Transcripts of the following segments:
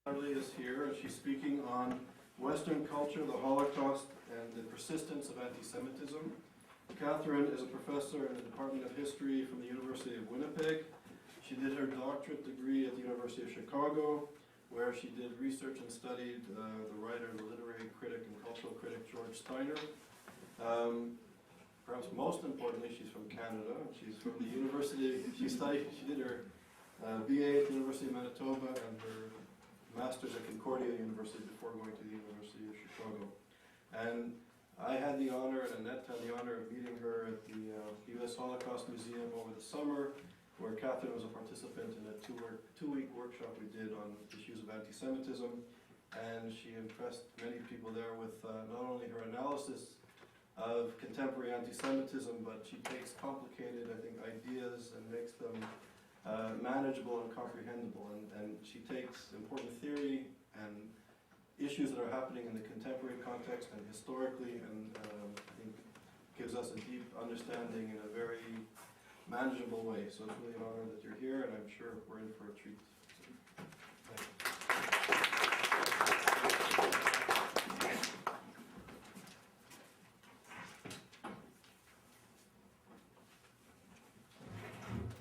Chatterley is here, and she's speaking on Western culture, the Holocaust, and the persistence of anti-Semitism. Catherine is a professor in the Department of History from the University of Winnipeg. She did her doctorate degree at the University of Chicago, where she did research and studied the writer, the literary critic, and cultural critic George Steiner. Perhaps most importantly, she's from Canada. She's from the university. She did her BA at the University of Manitoba and her master's at Concordia University before going to the University of Chicago. And I had the honor, and Annette had the honor of meeting her at the U.S. Holocaust Museum over the summer, where Catherine was a participant in a two-week workshop we did on issues of anti-Semitism. And she impressed many people there with not only her analysis of contemporary anti-Semitism, but she takes complicated, I think, ideas and makes them manageable and comprehensible. And she takes important theory and issues that are happening in the contemporary context and historically, and I think gives us a deep understanding in a very manageable way. So it's really an honor that you're here, and I'm sure we're in for a treat. Thank you.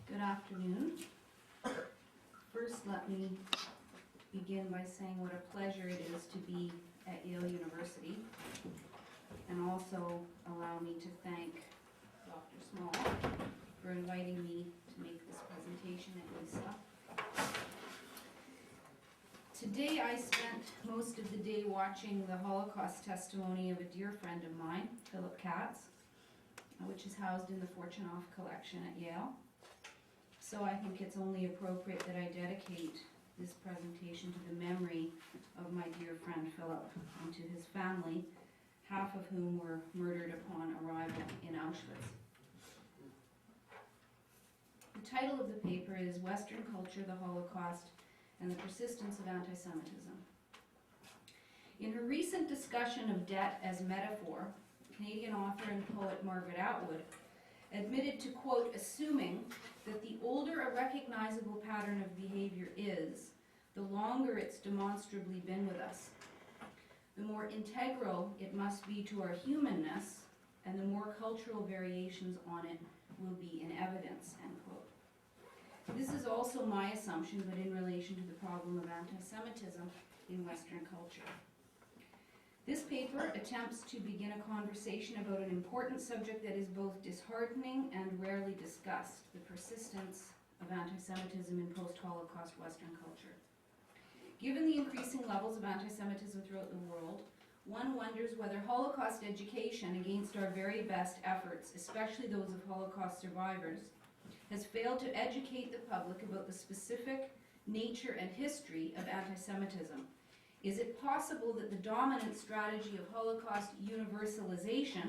Good afternoon. First, let me begin by saying what a pleasure it is to be at Yale University, and also allow me to thank Dr. Small for inviting me to make this presentation at ISGAP. Today I spent most of the day watching the Holocaust testimony of a dear friend of mine, Philip Katz, which is housed in the Fortunoff collection at Yale. So I think it's only appropriate that I dedicate this presentation to the memory of my dear friend Philip and to his family, half of whom were murdered upon arrival in Auschwitz. The title of the paper is Western Culture, the Holocaust, and the Persistence of Anti-Semitism. In her recent discussion of debt as metaphor, Canadian author and poet Margaret Atwood admitted to, quote, assuming that the older a recognizable pattern of behavior is, the longer it's demonstrably been with us. The more integral it must be to our humanness, and the more cultural variations on it will be in evidence, end quote. This is also my assumption, but in relation to the problem of anti-Semitism in Western culture. This paper attempts to begin a conversation about an important subject that is both disheartening and rarely discussed, the persistence of anti-Semitism in post-Holocaust Western culture. Given the increasing levels of anti-Semitism throughout the world, one wonders whether Holocaust education, against our very best efforts, especially those of Holocaust survivors, has failed to educate the public about the specific nature and history of anti-Semitism. Is it possible that the dominant strategy of Holocaust universalization,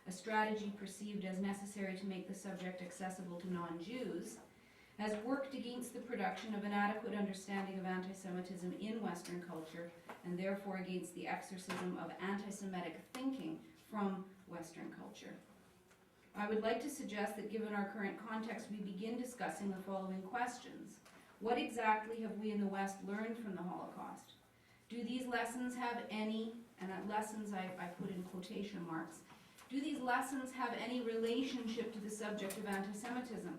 a strategy perceived as necessary to make the subject accessible to non-Jews, has worked against the production of an adequate understanding of anti-Semitism in Western culture, and therefore against the exorcism of anti-Semitic thinking from Western culture? I would like to suggest that given our current context, we begin discussing the following questions. What exactly have we in the West learned from the Holocaust? Do these lessons have any, and at lessons I put in quotation marks, do these lessons have any relationship to the subject of anti-Semitism?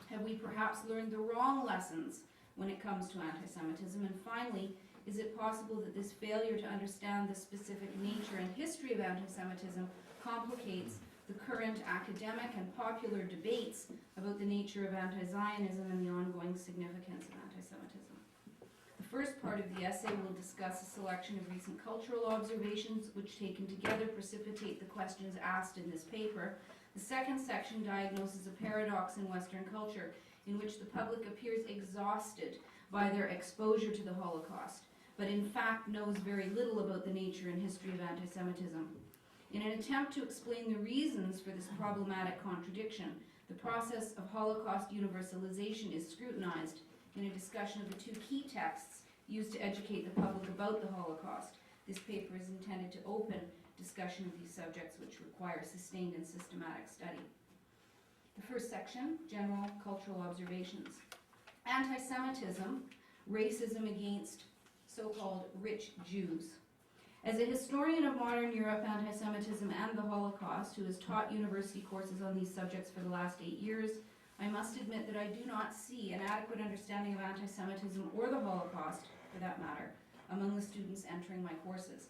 Have we perhaps learned the wrong lessons when it comes to anti-Semitism? And finally, is it possible that this failure to understand the specific nature and history of anti-Semitism complicates the current academic and popular debates about the nature of anti-Zionism and the ongoing significance of anti-Semitism? The first part of the essay will discuss a selection of recent cultural observations which, taken together, precipitate the questions asked in this paper. The second section diagnoses a paradox in Western culture in which the public appears exhausted by their exposure to the Holocaust, but in fact knows very little about the nature and history of anti-Semitism. In an attempt to explain the reasons for this problematic contradiction, the process of Holocaust universalization is scrutinized in a discussion of the two key texts used to educate the public about the Holocaust. This paper is intended to open discussion of these subjects which require sustained and systematic study. The first section, general cultural observations. Anti-Semitism, racism against so-called rich Jews. As a historian of modern Europe, anti-Semitism, and the Holocaust, who has taught university courses on these subjects for the last 8 years, I must admit that I do not see an adequate understanding of anti-Semitism or the Holocaust, for that matter, among the students entering my courses.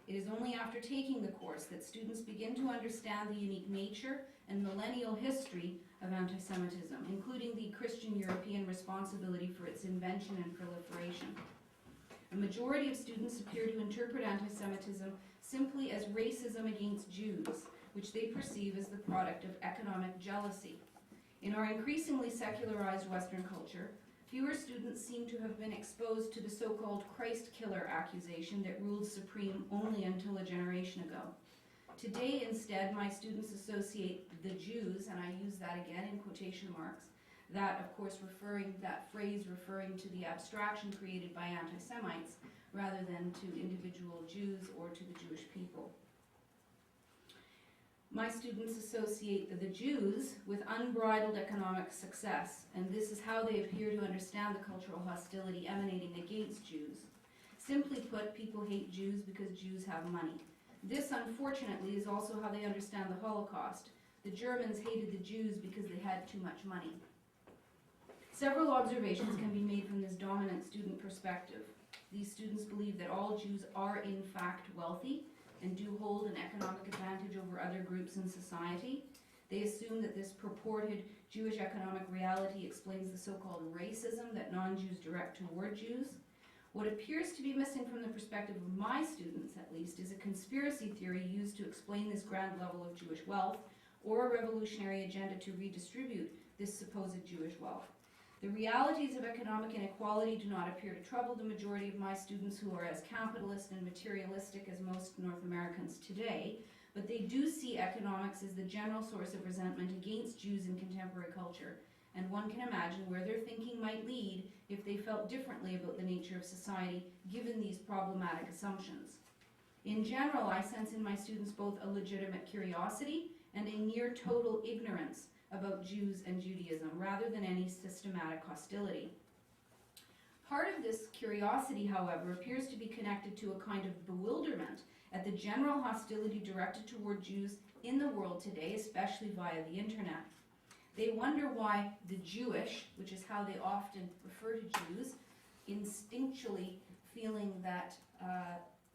It is only after taking the course that students begin to understand the unique nature and millennial history of anti-Semitism, including the Christian European responsibility for its invention and proliferation. A majority of students appear to interpret anti-Semitism simply as racism against Jews, which they perceive as the product of economic jealousy. In our increasingly secularized Western culture, fewer students seem to have been exposed to the so-called Christ killer accusation that ruled supreme only until a generation ago. Today, instead, my students associate the Jews, and I use that again in quotation marks, that, of course, that phrase referring to the abstraction created by anti-Semites rather than to individual Jews or to the Jewish people. My students associate the Jews with unbridled economic success, and this is how they appear to understand the cultural hostility emanating against Jews. Simply put, people hate Jews because Jews have money. This, unfortunately, is also how they understand the Holocaust. The Germans hated the Jews because they had too much money. Several observations can be made from this dominant student perspective. These students believe that all Jews are in fact wealthy and do hold an economic advantage over other groups in society. They assume that this purported Jewish economic reality explains the so-called racism that non-Jews direct toward Jews. What appears to be missing from the perspective of my students, at least, is a conspiracy theory used to explain this grand level of Jewish wealth, or a revolutionary agenda to redistribute this supposed Jewish wealth. The realities of economic inequality do not appear to trouble the majority of my students, who are as capitalist and materialistic as most North Americans today, but they do see economics as the general source of resentment against Jews in contemporary culture, and one can imagine where their thinking might lead if they felt differently about the nature of society, given these problematic assumptions. In general, I sense in my students both a legitimate curiosity and a near total ignorance about Jews and Judaism, rather than any systematic hostility. Part of this curiosity, however, appears to be connected to a kind of bewilderment at the general hostility directed toward Jews in the world today, especially via the internet. They wonder why the Jewish, which is how they often refer to Jews, instinctually feeling that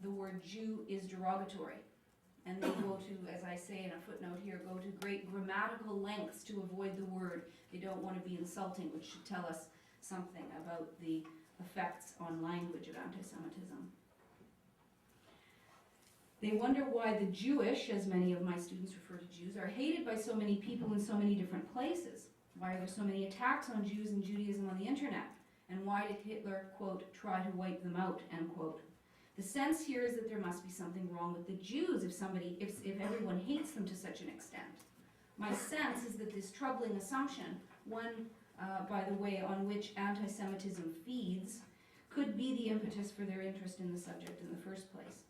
the word Jew is derogatory. And they go to, as I say in a footnote here, go to great grammatical lengths to avoid the word. They don't want to be insulting, which should tell us something about the effects on language of anti-Semitism. They wonder why the Jewish, as many of my students refer to Jews, are hated by so many people in so many different places. Why are there so many attacks on Jews and Judaism on the internet? And why did Hitler, quote, try to wipe them out, end quote? The sense here is that there must be something wrong with the Jews if everyone hates them to such an extent. My sense is that this troubling assumption, one, by the way, on which anti-Semitism feeds, could be the impetus for their interest in the subject in the first place.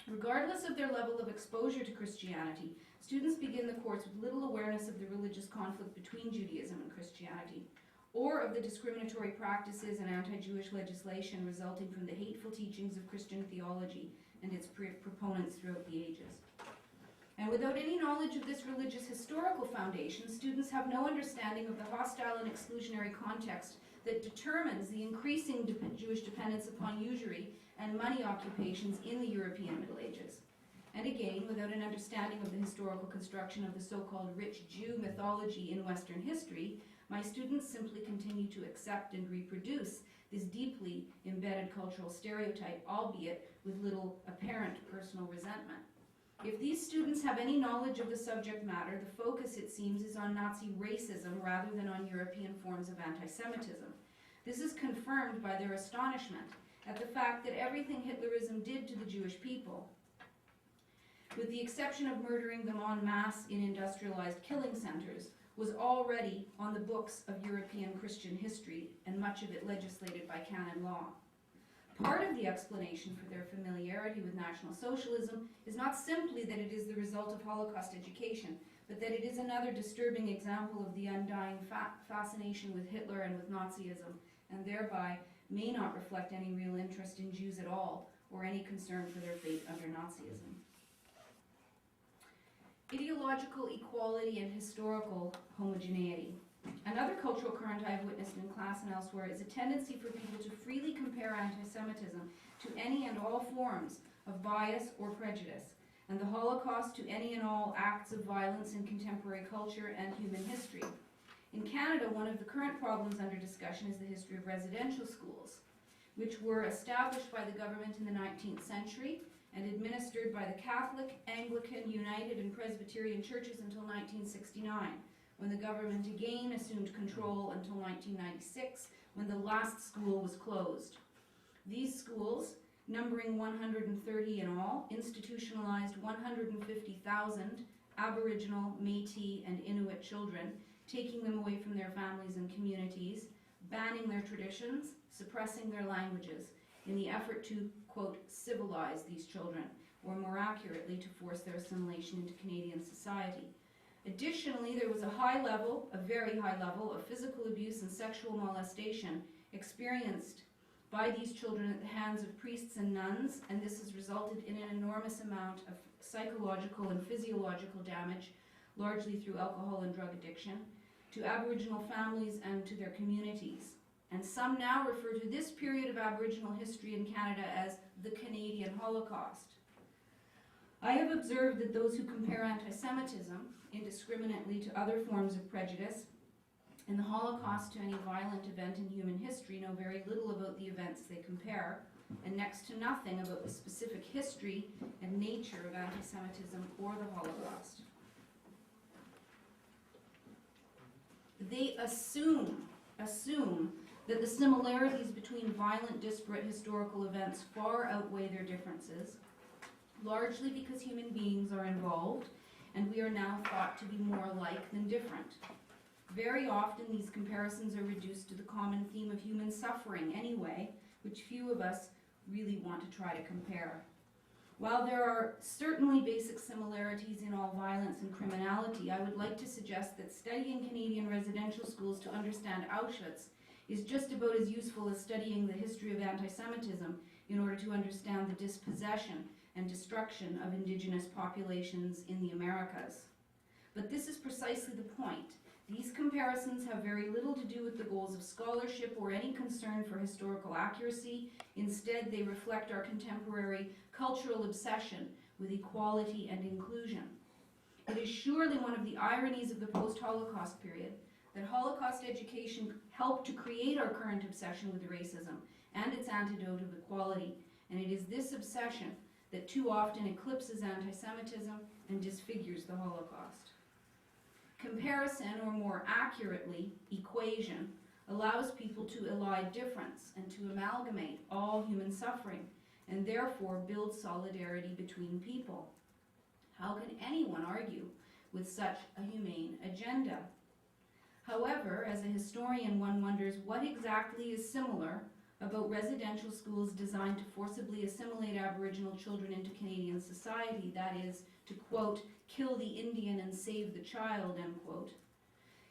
Regardless of their level of exposure to Christianity, students begin the course with little awareness of the religious conflict between Judaism and Christianity, or of the discriminatory practices and anti-Jewish legislation resulting from the hateful teachings of Christian theology and its proponents throughout the ages. And without any knowledge of this religious historical foundation, students have no understanding of the hostile and exclusionary context that determines the increasing Jewish dependence upon usury and money occupations in the European Middle Ages. And again, without an understanding of the historical construction of the so-called rich Jew mythology in Western history, my students simply continue to accept and reproduce this deeply embedded cultural stereotype, albeit with little apparent personal resentment. If these students have any knowledge of the subject matter, the focus, it seems, is on Nazi racism rather than on European forms of anti-Semitism. This is confirmed by their astonishment at the fact that everything Hitlerism did to the Jewish people, with the exception of murdering them en masse in industrialized killing centers, was already on the books of European Christian history, and much of it legislated by canon law. Part of the explanation for their familiarity with National Socialism is not simply that it is the result of Holocaust education, but that it is another disturbing example of the undying fascination with Hitler and with Nazism, and thereby may not reflect any real interest in Jews at all, or any concern for their fate under Nazism. Ideological equality and historical homogeneity. Another cultural current I have witnessed in class and elsewhere is a tendency for people to freely compare anti-Semitism to any and all forms of bias or prejudice, and the Holocaust to any and all acts of violence in contemporary culture and human history. In Canada, one of the current problems under discussion is the history of residential schools, which were established by the government in the 19th century and administered by the Catholic, Anglican, United, and Presbyterian churches until 1969, when the government again assumed control until 1996, when the last school was closed. These schools, numbering 130 in all, institutionalized 150,000 Aboriginal, Métis, and Inuit children, taking them away from their families and communities, banning their traditions, suppressing their languages, in the effort to, quote, civilize these children, or more accurately, to force their assimilation into Canadian society. Additionally, there was a very high level of physical abuse and sexual molestation experienced by these children at the hands of priests and nuns, and this has resulted in an enormous amount of psychological and physiological damage, largely through alcohol and drug addiction, to Aboriginal families and to their communities. And some now refer to this period of Aboriginal history in Canada as the Canadian Holocaust. I have observed that those who compare anti-Semitism indiscriminately to other forms of prejudice and the Holocaust to any violent event in human history know very little about the events they compare, and next to nothing about the specific history and nature of anti-Semitism or the Holocaust. They assume that the similarities between violent, disparate historical events far outweigh their differences, largely because human beings are involved, and we are now thought to be more alike than different. Very often these comparisons are reduced to the common theme of human suffering anyway, which few of us really want to try to compare. While there are certainly basic similarities in all violence and criminality, I would like to suggest that studying Canadian residential schools to understand Auschwitz is just about as useful as studying the history of anti-Semitism in order to understand the dispossession and destruction of indigenous populations in the Americas. But this is precisely the point. These comparisons have very little to do with the goals of scholarship or any concern for historical accuracy. Instead, they reflect our contemporary cultural obsession with equality and inclusion. It is surely one of the ironies of the post-Holocaust period that Holocaust education helped to create our current obsession with racism and its antidote of equality, and it is this obsession that too often eclipses anti-Semitism and disfigures the Holocaust. Comparison, or more accurately, equation, allows people to elide difference and to amalgamate all human suffering, and therefore build solidarity between people. How can anyone argue with such a humane agenda? However, as a historian, one wonders what exactly is similar about residential schools designed to forcibly assimilate Aboriginal children into Canadian society, that is, to, quote, kill the Indian and save the child, end quote,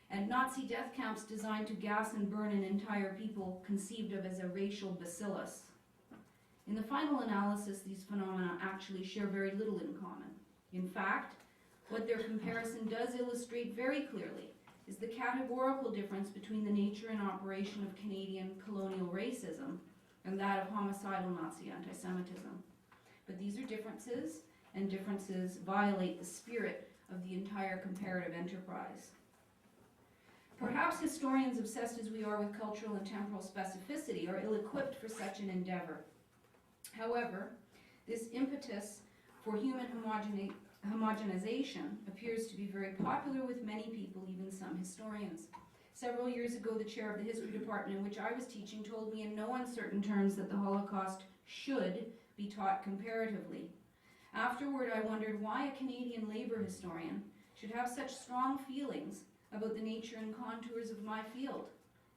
and Nazi death camps designed to gas and burn an entire people conceived of as a racial bacillus. In the final analysis, these phenomena actually share very little in common. In fact, what their comparison does illustrate very clearly is the categorical difference between the nature and operation of Canadian colonial racism and that of homicidal Nazi anti-Semitism. But these are differences, and differences violate the spirit of the entire comparative enterprise. Perhaps historians obsessed as we are with cultural and temporal specificity are ill-equipped for such an endeavor. However, this impetus for human homogenization appears to be very popular with many people, even some historians. Several years ago, the chair of the history department in which I was teaching told me in no uncertain terms that the Holocaust should be taught comparatively. Afterward, I wondered why a Canadian labor historian should have such strong feelings about the nature and contours of my field,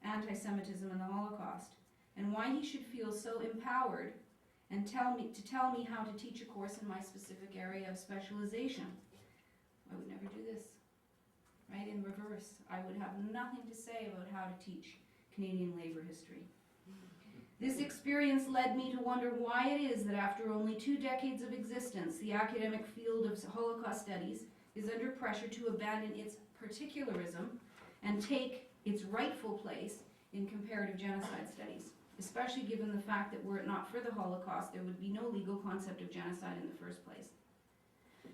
anti-Semitism and the Holocaust, and why he should feel so empowered and tell me how to teach a course in my specific area of specialization. I would never do this. Right? In reverse, I would have nothing to say about how to teach Canadian labor history. This experience led me to wonder why it is that after only 2 decades of existence, the academic field of Holocaust studies is under pressure to abandon its particularism and take its rightful place in comparative genocide studies, especially given the fact that were it not for the Holocaust, there would be no legal concept of genocide in the first place.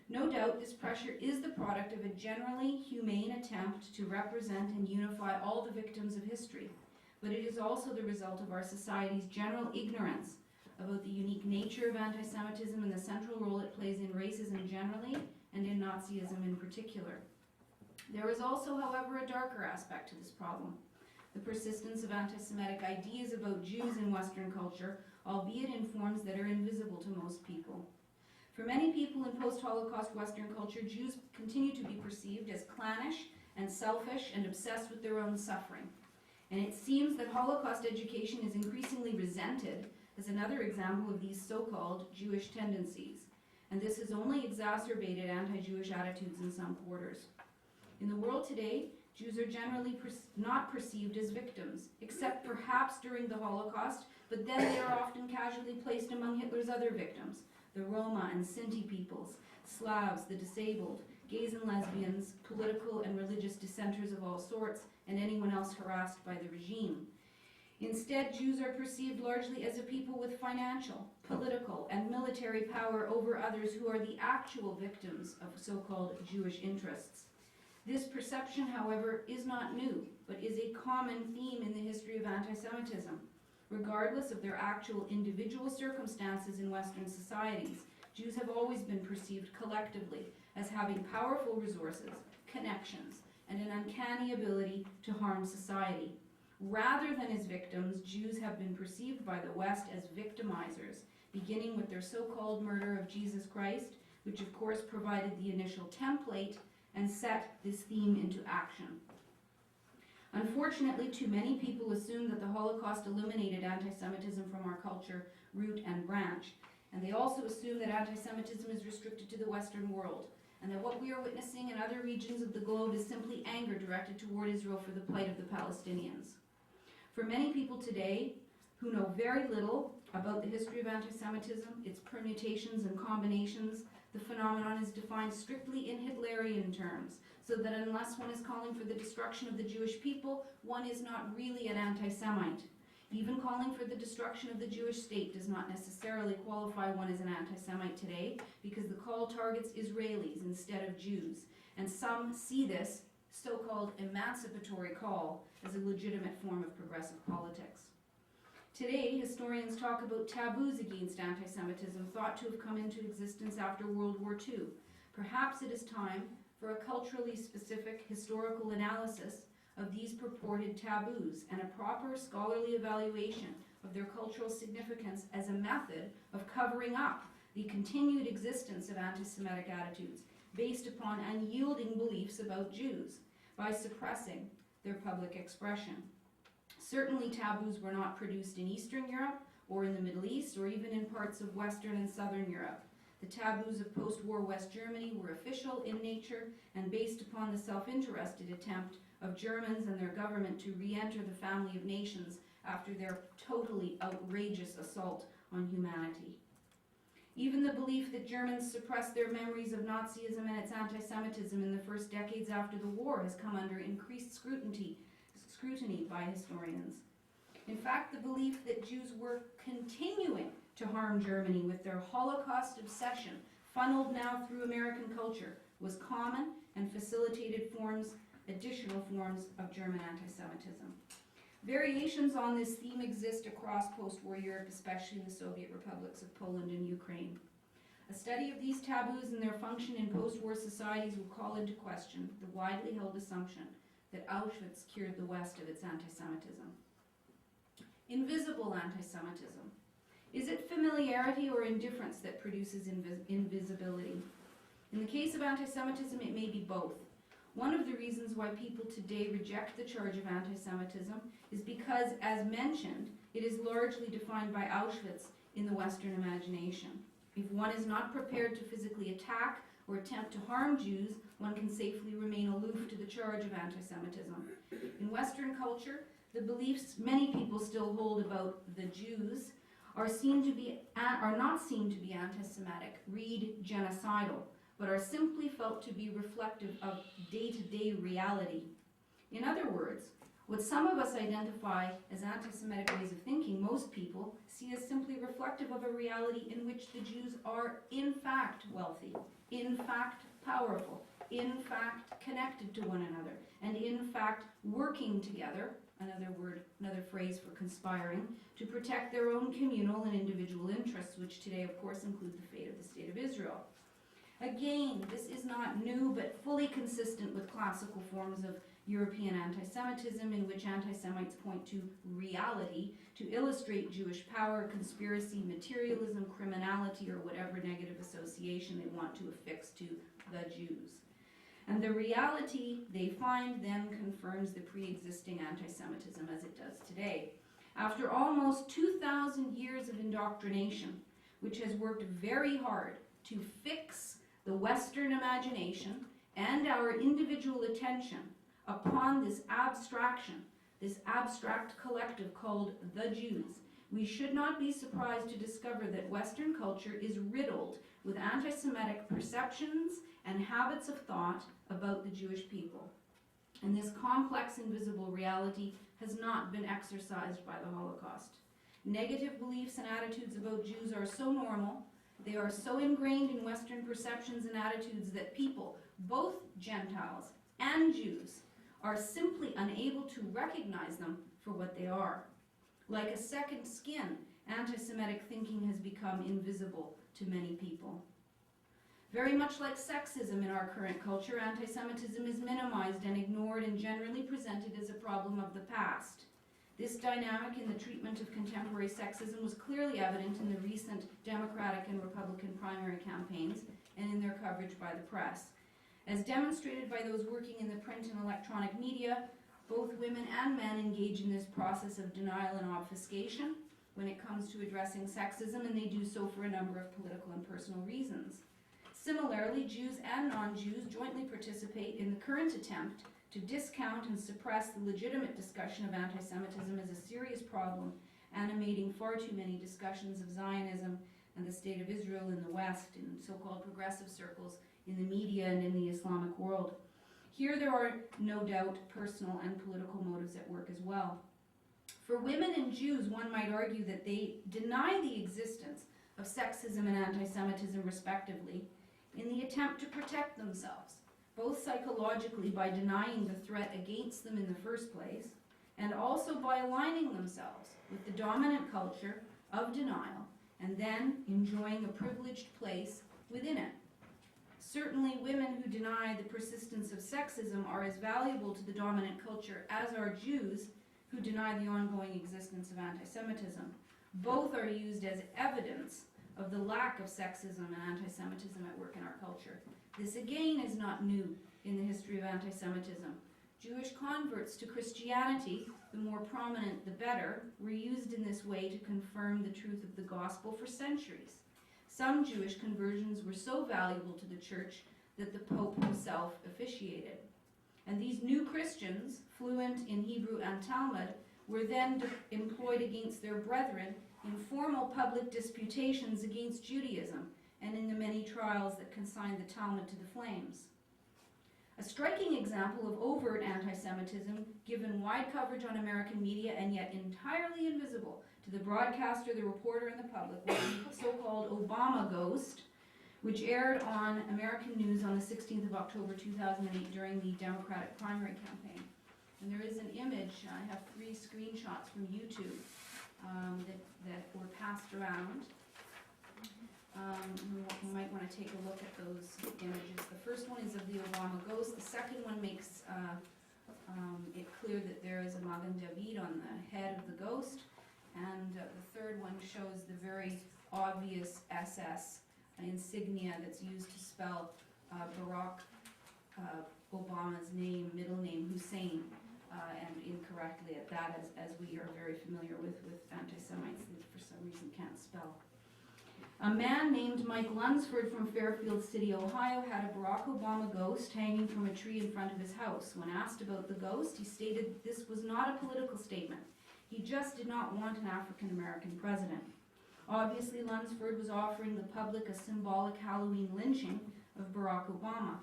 No doubt this pressure is the product of a generally humane attempt to represent and unify all the victims of history, but it is also the result of our society's general ignorance about the unique nature of anti-Semitism and the central role it plays in racism generally and in Nazism in particular. There is also, however, a darker aspect to this problem: the persistence of anti-Semitic ideas about Jews in Western culture, albeit in forms that are invisible to most people. For many people in post-Holocaust Western culture, Jews continue to be perceived as clannish and selfish and obsessed with their own suffering. And it seems that Holocaust education is increasingly resented as another example of these so-called Jewish tendencies. And this has only exacerbated anti-Jewish attitudes in some quarters. In the world today, Jews are generally not perceived as victims, except perhaps during the Holocaust, but then they are often casually placed among Hitler's other victims: the Roma and Sinti peoples, Slavs, the disabled, gays and lesbians, political and religious dissenters of all sorts, and anyone else harassed by the regime. Instead, Jews are perceived largely as a people with financial, political, and military power over others who are the actual victims of so-called Jewish interests. This perception, however, is not new, but is a common theme in the history of anti-Semitism. Regardless of their actual individual circumstances in Western societies, Jews have always been perceived collectively as having powerful resources, connections, and an uncanny ability to harm society. Rather than as victims, Jews have been perceived by the West as victimizers, beginning with their so-called murder of Jesus Christ, which of course provided the initial template and set this theme into action. Unfortunately, too many people assume that the Holocaust eliminated anti-Semitism from our culture, root and branch, and they also assume that anti-Semitism is restricted to the Western world, and that what we are witnessing in other regions of the globe is simply anger directed toward Israel for the plight of the Palestinians. For many people today, who know very little about the history of anti-Semitism, its permutations and combinations, the phenomenon is defined strictly in Hitlerian terms, so that unless one is calling for the destruction of the Jewish people, one is not really an anti-Semite. Even calling for the destruction of the Jewish state does not necessarily qualify one as an anti-Semite today, because the call targets Israelis instead of Jews, and some see this so-called emancipatory call as a legitimate form of progressive politics. Today, historians talk about taboos against anti-Semitism thought to have come into existence after World War II. Perhaps it is time for a culturally specific historical analysis of these purported taboos and a proper scholarly evaluation of their cultural significance as a method of covering up the continued existence of anti-Semitic attitudes based upon unyielding beliefs about Jews by suppressing their public expression. Certainly taboos were not produced in Eastern Europe or in the Middle East or even in parts of Western and Southern Europe. The taboos of post-war West Germany were official in nature and based upon the self-interested attempt of Germans and their government to re-enter the family of nations after their totally outrageous assault on humanity. Even the belief that Germans suppressed their memories of Nazism and its anti-Semitism in the first decades after the war has come under increased scrutiny by historians. In fact, the belief that Jews were continuing to harm Germany with their Holocaust obsession, funneled now through American culture, was common and facilitated additional forms of German anti-Semitism. Variations on this theme exist across post-war Europe, especially in the Soviet republics of Poland and Ukraine. A study of these taboos and their function in post-war societies will call into question the widely held assumption that Auschwitz cured the West of its anti-Semitism. Invisible anti-Semitism. Is it familiarity or indifference that produces invisibility? In the case of anti-Semitism, it may be both. One of the reasons why people today reject the charge of anti-Semitism is because, as mentioned, it is largely defined by Auschwitz in the Western imagination. If one is not prepared to physically attack or attempt to harm Jews, one can safely remain aloof to the the charge of anti-Semitism. In Western culture, the beliefs many people still hold about the Jews are not seen to be anti-Semitic, read genocidal, but are simply felt to be reflective of day-to-day reality. In other words, what some of us identify as anti-Semitic ways of thinking, most people see as simply reflective of a reality in which the Jews are in fact wealthy, in fact powerful, in fact connected to one another, and in fact working together, another phrase for conspiring, to protect their own communal and individual interests, which today of course include the fate of the State of Israel. Again, this is not new, but fully consistent with classical forms of European anti-Semitism, in which anti-Semites point to reality to illustrate Jewish power, conspiracy, materialism, criminality, or whatever negative association they want to affix to the Jews. And the reality they find then confirms the pre-existing anti-Semitism as it does today. After almost 2,000 years of indoctrination, which has worked very hard to fix the Western imagination and our individual attention upon this abstraction, this abstract collective called the Jews, we should not be surprised to discover that Western culture is riddled with anti-Semitic perceptions and habits of thought about the Jewish people. And this complex invisible reality has not been exorcised by the Holocaust. Negative beliefs and attitudes about Jews are so normal, they are so ingrained in Western perceptions and attitudes that people, both Gentiles and Jews, are simply unable to recognize them for what they are. Like a second skin, anti-Semitic thinking has become invisible to many people. Very much like sexism in our current culture, anti-Semitism is minimized and ignored and generally presented as a problem of the past. This dynamic in the treatment of contemporary sexism was clearly evident in the recent Democratic and Republican primary campaigns and in their coverage by the press. As demonstrated by those working in the print and electronic media, both women and men engage in this process of denial and obfuscation when it comes to addressing sexism, and they do so for a number of political and personal reasons. Similarly, Jews and non-Jews jointly participate in the current attempt to discount and suppress the legitimate discussion of anti-Semitism as a serious problem, animating far too many discussions of Zionism and the State of Israel in the West, in so-called progressive circles, in the media and in the Islamic world. Here there are no doubt personal and political motives at work as well. For women and Jews, one might argue that they deny the existence of sexism and anti-Semitism respectively in the attempt to protect themselves, both psychologically by denying the threat against them in the first place, and also by aligning themselves with the dominant culture of denial and then enjoying a privileged place within it. Certainly, women who deny the persistence of sexism are as valuable to the dominant culture as are Jews who deny the ongoing existence of anti-Semitism. Both are used as evidence of the lack of sexism and anti-Semitism at work in our culture. This again is not new in the history of anti-Semitism. Jewish converts to Christianity, the more prominent the better, were used in this way to confirm the truth of the gospel for centuries. Some Jewish conversions were so valuable to the church that the Pope himself officiated. And these new Christians, fluent in Hebrew and Talmud, were then employed against their brethren in formal public disputations against Judaism and in the many trials that consigned the Talmud to the flames. A striking example of overt anti-Semitism, given wide coverage on American media and yet entirely invisible to the broadcaster, the reporter, and the public, was the so-called Obama ghost, which aired on American news on the 16th of October 2008 during the Democratic primary campaign. And there is an image, I have 3 screenshots from YouTube that were passed around. You might want to take a look at those images. The first one is of the Obama ghost. The second one makes it clear that there is a Magen David on the head of the ghost. And the third one shows the very obvious SS insignia that's used to spell Barack Obama's name, middle name, Hussein, and incorrectly at that, as we are very familiar with anti-Semites that for some reason can't spell. A man named Mike Lunsford from Fairfield City, Ohio, had a Barack Obama ghost hanging from a tree in front of his house. When asked about the ghost, he stated this was not a political statement. He just did not want an African-American president. Obviously, Lunsford was offering the public a symbolic Halloween lynching of Barack Obama.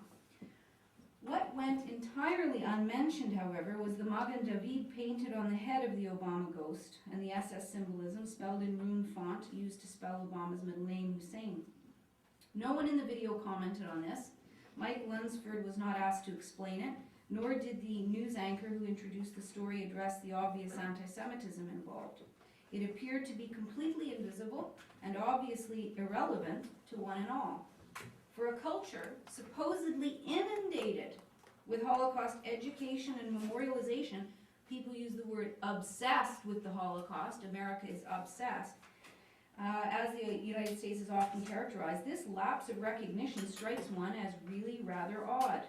What went entirely unmentioned, however, was the Magen David painted on the head of the Obama ghost and the SS symbolism spelled in rune font used to spell Obama's middle name, Hussein. No one in the video commented on this. Mike Lunsford was not asked to explain it, nor did the news anchor who introduced the story address the obvious anti-Semitism involved. It appeared to be completely invisible and obviously irrelevant to one and all. For a culture supposedly inundated with Holocaust education and memorialization, people use the word obsessed with the Holocaust. America is obsessed. As the United States is often characterized, this lapse of recognition strikes one as really rather odd.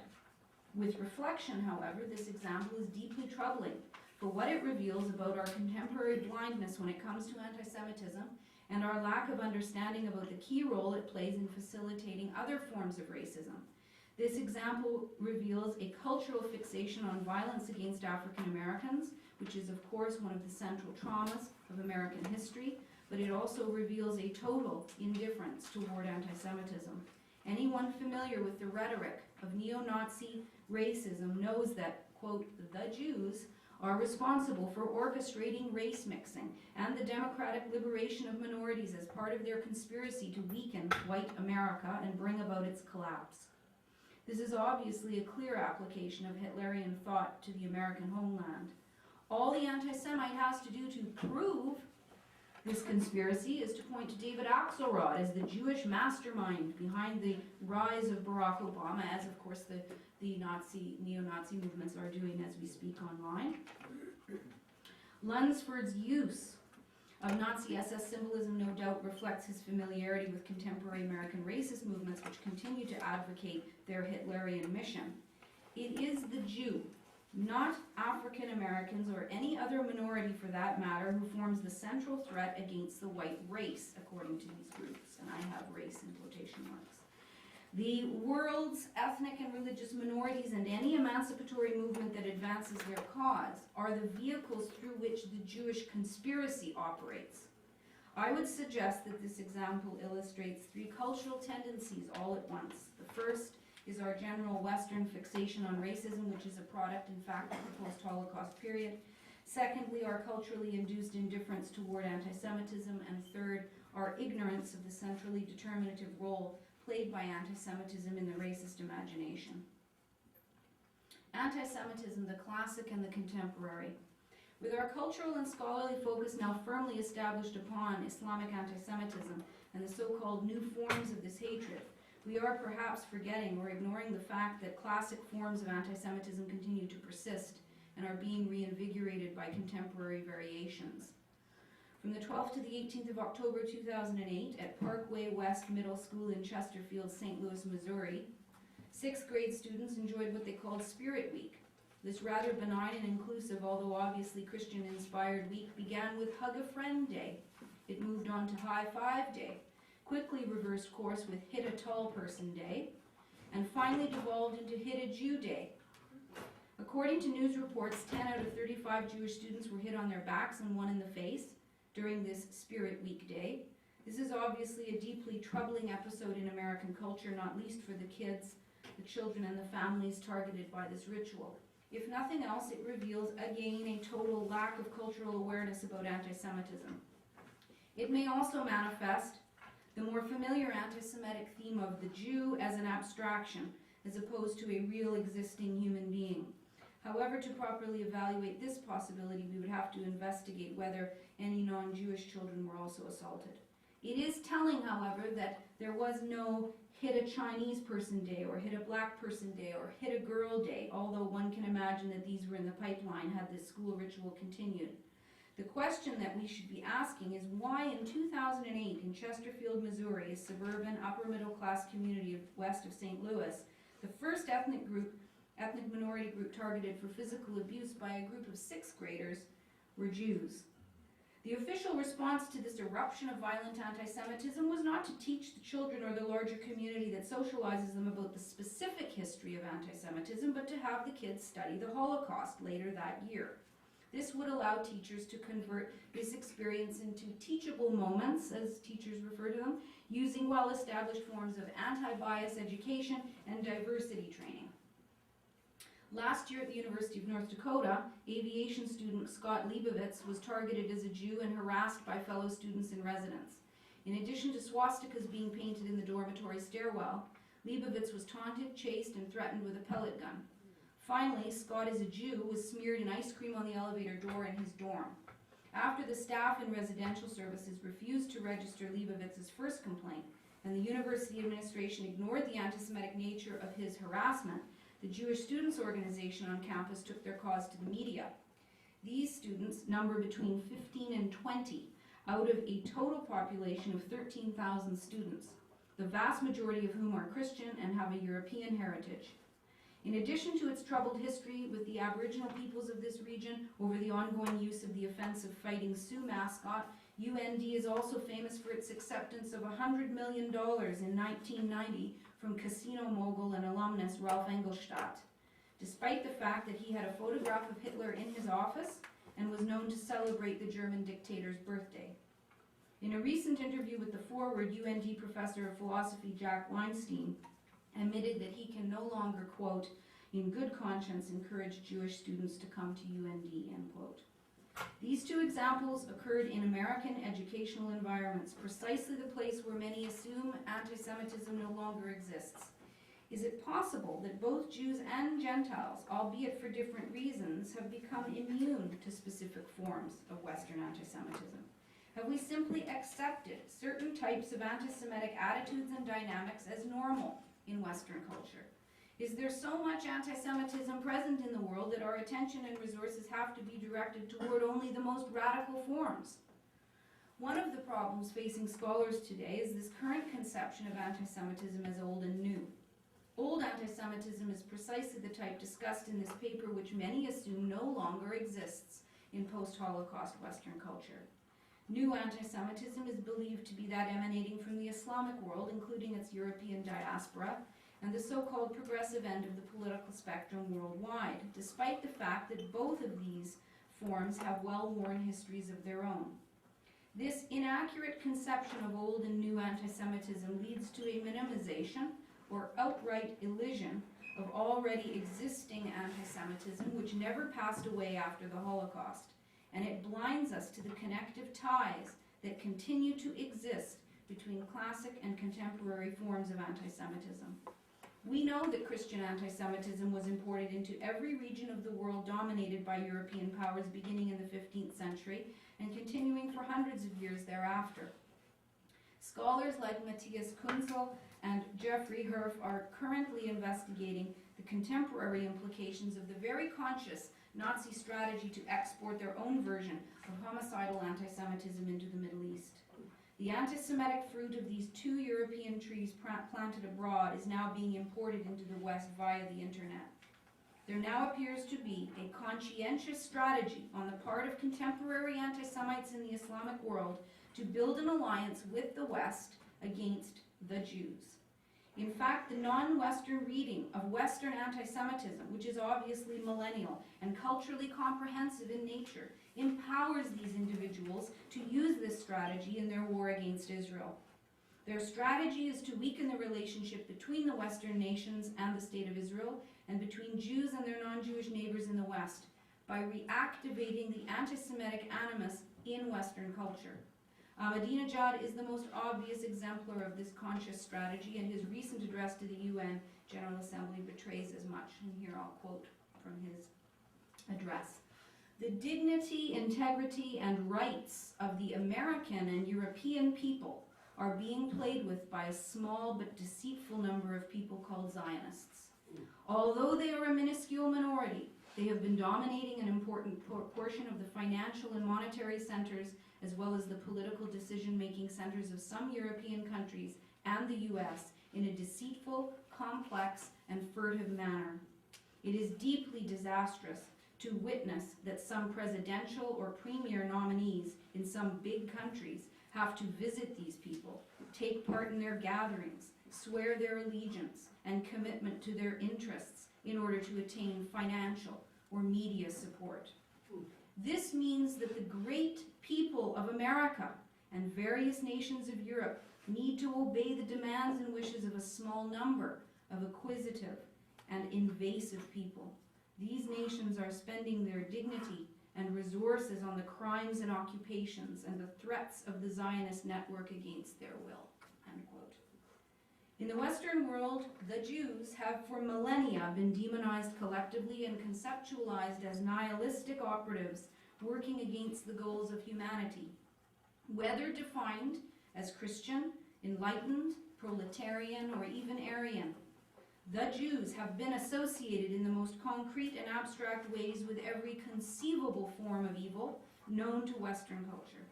With reflection, however, this example is deeply troubling for what it reveals about our contemporary blindness when it comes to anti-Semitism and our lack of understanding about the key role it plays in facilitating other forms of racism. This example reveals a cultural fixation on violence against African Americans, which is of course one of the central traumas of American history, but it also reveals a total indifference toward anti-Semitism. Anyone familiar with the rhetoric of neo-Nazi racism knows that, quote, the Jews are responsible for orchestrating race mixing and the democratic liberation of minorities as part of their conspiracy to weaken white America and bring about its collapse. This is obviously a clear application of Hitlerian thought to the American homeland. All the anti-Semite has to do to prove this conspiracy is to point to David Axelrod as the Jewish mastermind behind the rise of Barack Obama, as of course the neo-Nazi movements are doing as we speak online. Lunsford's use of Nazi SS symbolism no doubt reflects his familiarity with contemporary American racist movements which continue to advocate their Hitlerian mission. It is the Jew, not African Americans or any other minority for that matter, who forms the central threat against the white race, according to these groups, and I have race in quotation marks. The world's ethnic and religious minorities and any emancipatory movement that advances their cause are the vehicles through which the Jewish conspiracy operates. I would suggest that this example illustrates three cultural tendencies all at once. The first is our general Western fixation on racism, which is a product, in fact, of the post-Holocaust period. Secondly, our culturally induced indifference toward anti-Semitism. And third, our ignorance of the centrally determinative role played by anti-Semitism in the racist imagination. Anti-Semitism, the classic and the contemporary. With our cultural and scholarly focus now firmly established upon Islamic anti-Semitism and the so-called new forms of this hatred, we are perhaps forgetting or ignoring the fact that classic forms of anti-Semitism continue to persist and are being reinvigorated by contemporary variations. From the 12th to the 18th of October 2008 at Parkway West Middle School in Chesterfield, St. Louis, Missouri, 6th grade students enjoyed what they called Spirit Week. This rather benign and inclusive, although obviously Christian-inspired week began with Hug a Friend Day. It moved on to High Five Day, quickly reversed course with Hit a Tall Person Day, and finally devolved into Hit a Jew Day. According to news reports, 10 out of 35 Jewish students were hit on their backs and one in the face during this Spirit Week Day. This is obviously a deeply troubling episode in American culture, not least for the kids, the children, and the families targeted by this ritual. If nothing else, it reveals again a total lack of cultural awareness about anti-Semitism. It may also manifest the more familiar anti-Semitic theme of the Jew as an abstraction, as opposed to a real existing human being. However, to properly evaluate this possibility, we would have to investigate whether any non-Jewish children were also assaulted. It is telling, however, that there was no Hit a Chinese Person Day or Hit a Black Person Day or Hit a Girl Day, although one can imagine that these were in the pipeline had this school ritual continued. The question that we should be asking is why in 2008 in Chesterfield, Missouri, a suburban upper-middle-class community west of St. Louis, the first ethnic minority group targeted for physical abuse by a group of 6th graders were Jews. The official response to this eruption of violent anti-Semitism was not to teach the children or the larger community that socializes them about the specific history of anti-Semitism, but to have the kids study the Holocaust later that year. This would allow teachers to convert this experience into teachable moments, as teachers refer to them, using well-established forms of anti-bias education and diversity training. Last year at the University of North Dakota, aviation student Scott Leibovitz was targeted as a Jew and harassed by fellow students in residence. In addition to swastikas being painted in the dormitory stairwell, Leibovitz was taunted, chased, and threatened with a pellet gun. Finally, Scott as a Jew was smeared in ice cream on the elevator door in his dorm. After the staff in residential services refused to register Leibovitz's first complaint, and the university administration ignored the anti-Semitic nature of his harassment, the Jewish Students Organization on campus took their cause to the media. These students number between 15 and 20 out of a total population of 13,000 students, the vast majority of whom are Christian and have a European heritage. In addition to its troubled history with the Aboriginal peoples of this region over the ongoing use of the offensive Fighting Sioux mascot, UND is also famous for its acceptance of $100 million in 1990 from casino mogul and alumnus Ralph Engelstadt, despite the fact that he had a photograph of Hitler in his office and was known to celebrate the German dictator's birthday. In a recent interview with the Forward, UND professor of philosophy Jack Weinstein admitted that he can no longer, quote, in good conscience encourage Jewish students to come to UND, end quote. These two examples occurred in American educational environments, precisely the place where many assume anti-Semitism no longer exists. Is it possible that both Jews and Gentiles, albeit for different reasons, have become immune to specific forms of Western anti-Semitism? Have we simply accepted certain types of anti-Semitic attitudes and dynamics as normal in Western culture? Is there so much anti-Semitism present in the world that our attention and resources have to be directed toward only the most radical forms? One of the problems facing scholars today is this current conception of anti-Semitism as old and new. Old anti-Semitism is precisely the type discussed in this paper which many assume no longer exists in post-Holocaust Western culture. New anti-Semitism is believed to be that emanating from the Islamic world, including its European diaspora, and the so-called progressive end of the political spectrum worldwide, despite the fact that both of these forms have well-worn histories of their own. This inaccurate conception of old and new anti-Semitism leads to a minimization or outright elision of already existing anti-Semitism, which never passed away after the Holocaust, and it blinds us to the connective ties that continue to exist between classic and contemporary forms of anti-Semitism. We know that Christian anti-Semitism was imported into every region of the world dominated by European powers beginning in the 15th century and continuing for hundreds of years thereafter. Scholars like Matthias Kunzel and Jeffrey Herf are currently investigating the contemporary implications of the very conscious Nazi strategy to export their own version of homicidal anti-Semitism into the Middle East. The anti-Semitic fruit of these two European trees planted abroad is now being imported into the West via the internet. There now appears to be a conscientious strategy on the part of contemporary anti-Semites in the Islamic world to build an alliance with the West against the Jews. In fact, the non-Western reading of Western anti-Semitism, which is obviously millennial and culturally comprehensive in nature, empowers these individuals to use this strategy in their war against Israel. Their strategy is to weaken the relationship between the Western nations and the State of Israel, and between Jews and their non-Jewish neighbors in the West, by reactivating the anti-Semitic animus in Western culture. Ahmadinejad is the most obvious exemplar of this conscious strategy, and his recent address to the UN General Assembly betrays as much. And here I'll quote from his address. The dignity, integrity, and rights of the American and European people are being played with by a small but deceitful number of people called Zionists. Although they are a minuscule minority, they have been dominating an important portion of the financial and monetary centers, as well as the political decision-making centers of some European countries and the US, in a deceitful, complex, and furtive manner. It is deeply disastrous to witness that some presidential or premier nominees in some big countries have to visit these people, take part in their gatherings, swear their allegiance and commitment to their interests in order to attain financial or media support. This means that the great people of America and various nations of Europe need to obey the demands and wishes of a small number of acquisitive and invasive people. These nations are spending their dignity and resources on the crimes and occupations and the threats of the Zionist network against their will." End quote. In the Western world, the Jews have for millennia been demonized collectively and conceptualized as nihilistic operatives working against the goals of humanity, whether defined as Christian, enlightened, proletarian, or even Aryan. The Jews have been associated in the most concrete and abstract ways with every conceivable form of evil known to Western culture.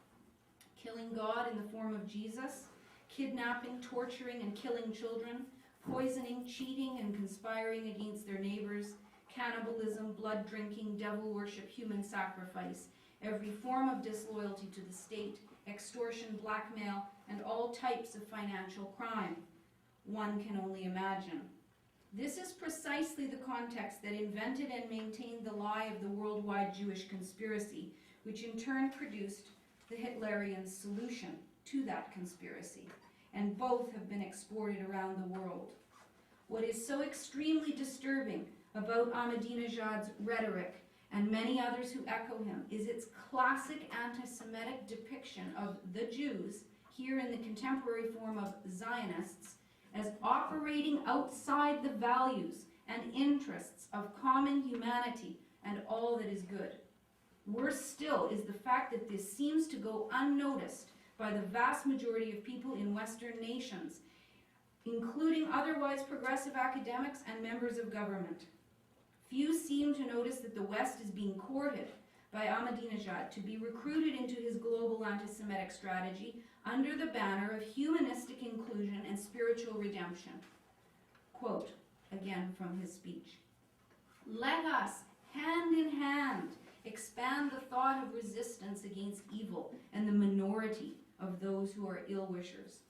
Killing God in the form of Jesus, kidnapping, torturing, and killing children, poisoning, cheating, and conspiring against their neighbors, cannibalism, blood drinking, devil worship, human sacrifice, every form of disloyalty to the state, extortion, blackmail, and all types of financial crime. One can only imagine. This is precisely the context that invented and maintained the lie of the worldwide Jewish conspiracy, which in turn produced the Hitlerian solution to that conspiracy, and both have been exported around the world. What is so extremely disturbing about Ahmadinejad's rhetoric and many others who echo him is its classic anti-Semitic depiction of the Jews, here in the contemporary form of Zionists, as operating outside the values and interests of common humanity and all that is good. Worse still is the fact that this seems to go unnoticed by the vast majority of people in Western nations, including otherwise progressive academics and members of government. Few seem to notice that the West is being courted by Ahmadinejad to be recruited into his global anti-Semitic strategy under the banner of humanistic inclusion and spiritual redemption. Quote, again from his speech, "Let us, hand in hand, expand the thought of resistance against evil and the minority of those who are ill-wishers.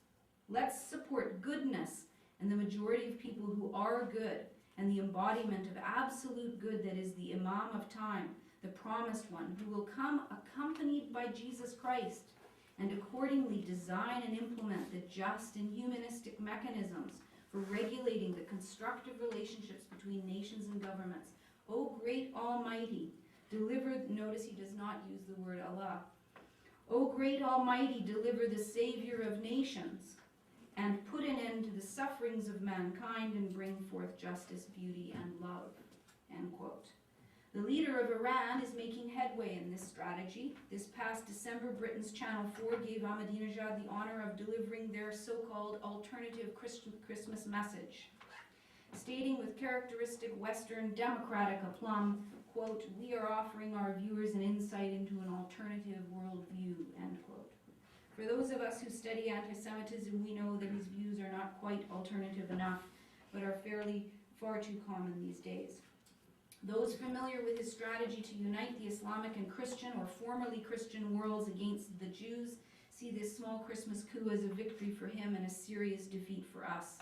Let's support goodness and the majority of people who are good and the embodiment of absolute good that is the Imam of time, the promised one, who will come accompanied by Jesus Christ, and accordingly design and implement the just and humanistic mechanisms for regulating the constructive relationships between nations and governments. O great Almighty, deliver," notice he does not use the word Allah, "O great Almighty, deliver the Savior of nations, and put an end to the sufferings of mankind and bring forth justice, beauty, and love." End quote. The leader of Iran is making headway in this strategy. This past December, Britain's Channel 4 gave Ahmadinejad the honor of delivering their so-called alternative Christmas message, stating with characteristic Western democratic aplomb, quote, "We are offering our viewers an insight into an alternative worldview," end quote. For those of us who study anti-Semitism, we know that his views are not quite alternative enough, but are far too common these days. Those familiar with his strategy to unite the Islamic and Christian or formerly Christian worlds against the Jews see this small Christmas coup as a victory for him and a serious defeat for us.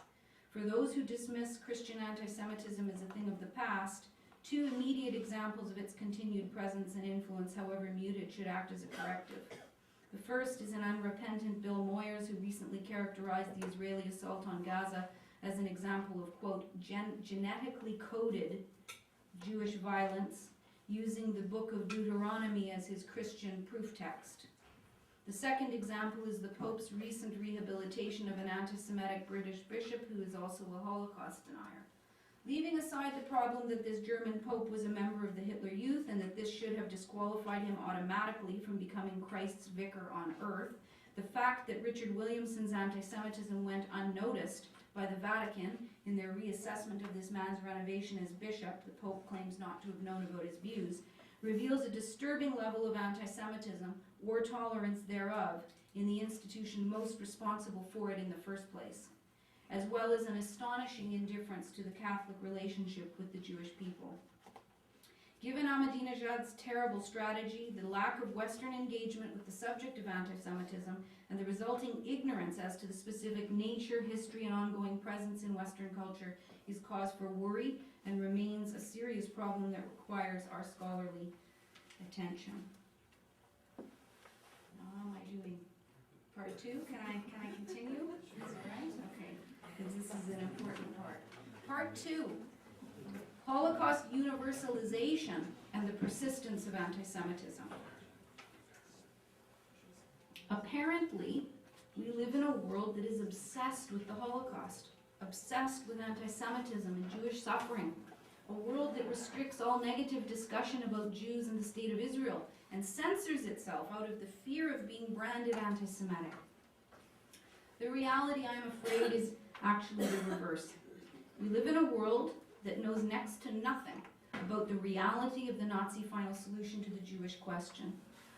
For those who dismiss Christian anti-Semitism as a thing of the past, two immediate examples of its continued presence and influence, however muted, should act as a corrective. The first is an unrepentant Bill Moyers, who recently characterized the Israeli assault on Gaza as an example of, quote, genetically coded Jewish violence, using the book of Deuteronomy as his Christian proof text. The second example is the Pope's recent rehabilitation of an anti-Semitic British bishop who is also a Holocaust denier. Leaving aside the problem that this German Pope was a member of the Hitler Youth and that this should have disqualified him automatically from becoming Christ's vicar on earth, the fact that Richard Williamson's anti-Semitism went unnoticed by the Vatican in their reassessment of this man's renovation as bishop, the Pope claims not to have known about his views, reveals a disturbing level of anti-Semitism, or tolerance thereof, in the institution most responsible for it in the first place, as well as an astonishing indifference to the Catholic relationship with the Jewish people. Given Ahmadinejad's terrible strategy, the lack of Western engagement with the subject of anti-Semitism, and the resulting ignorance as to the specific nature, history, and ongoing presence in Western culture is cause for worry and remains a serious problem that requires our scholarly attention. How am I doing? Part 2? Can I continue? Is that right? Okay, because this is an important part. Part 2. Holocaust universalization and the persistence of anti-Semitism. Apparently, we live in a world that is obsessed with the Holocaust, obsessed with anti-Semitism and Jewish suffering, a world that restricts all negative discussion about Jews and the State of Israel and censors itself out of the fear of being branded anti-Semitic. The reality, I'm afraid, is actually the reverse. We live in a world that knows next to nothing about the reality of the Nazi final solution to the Jewish question.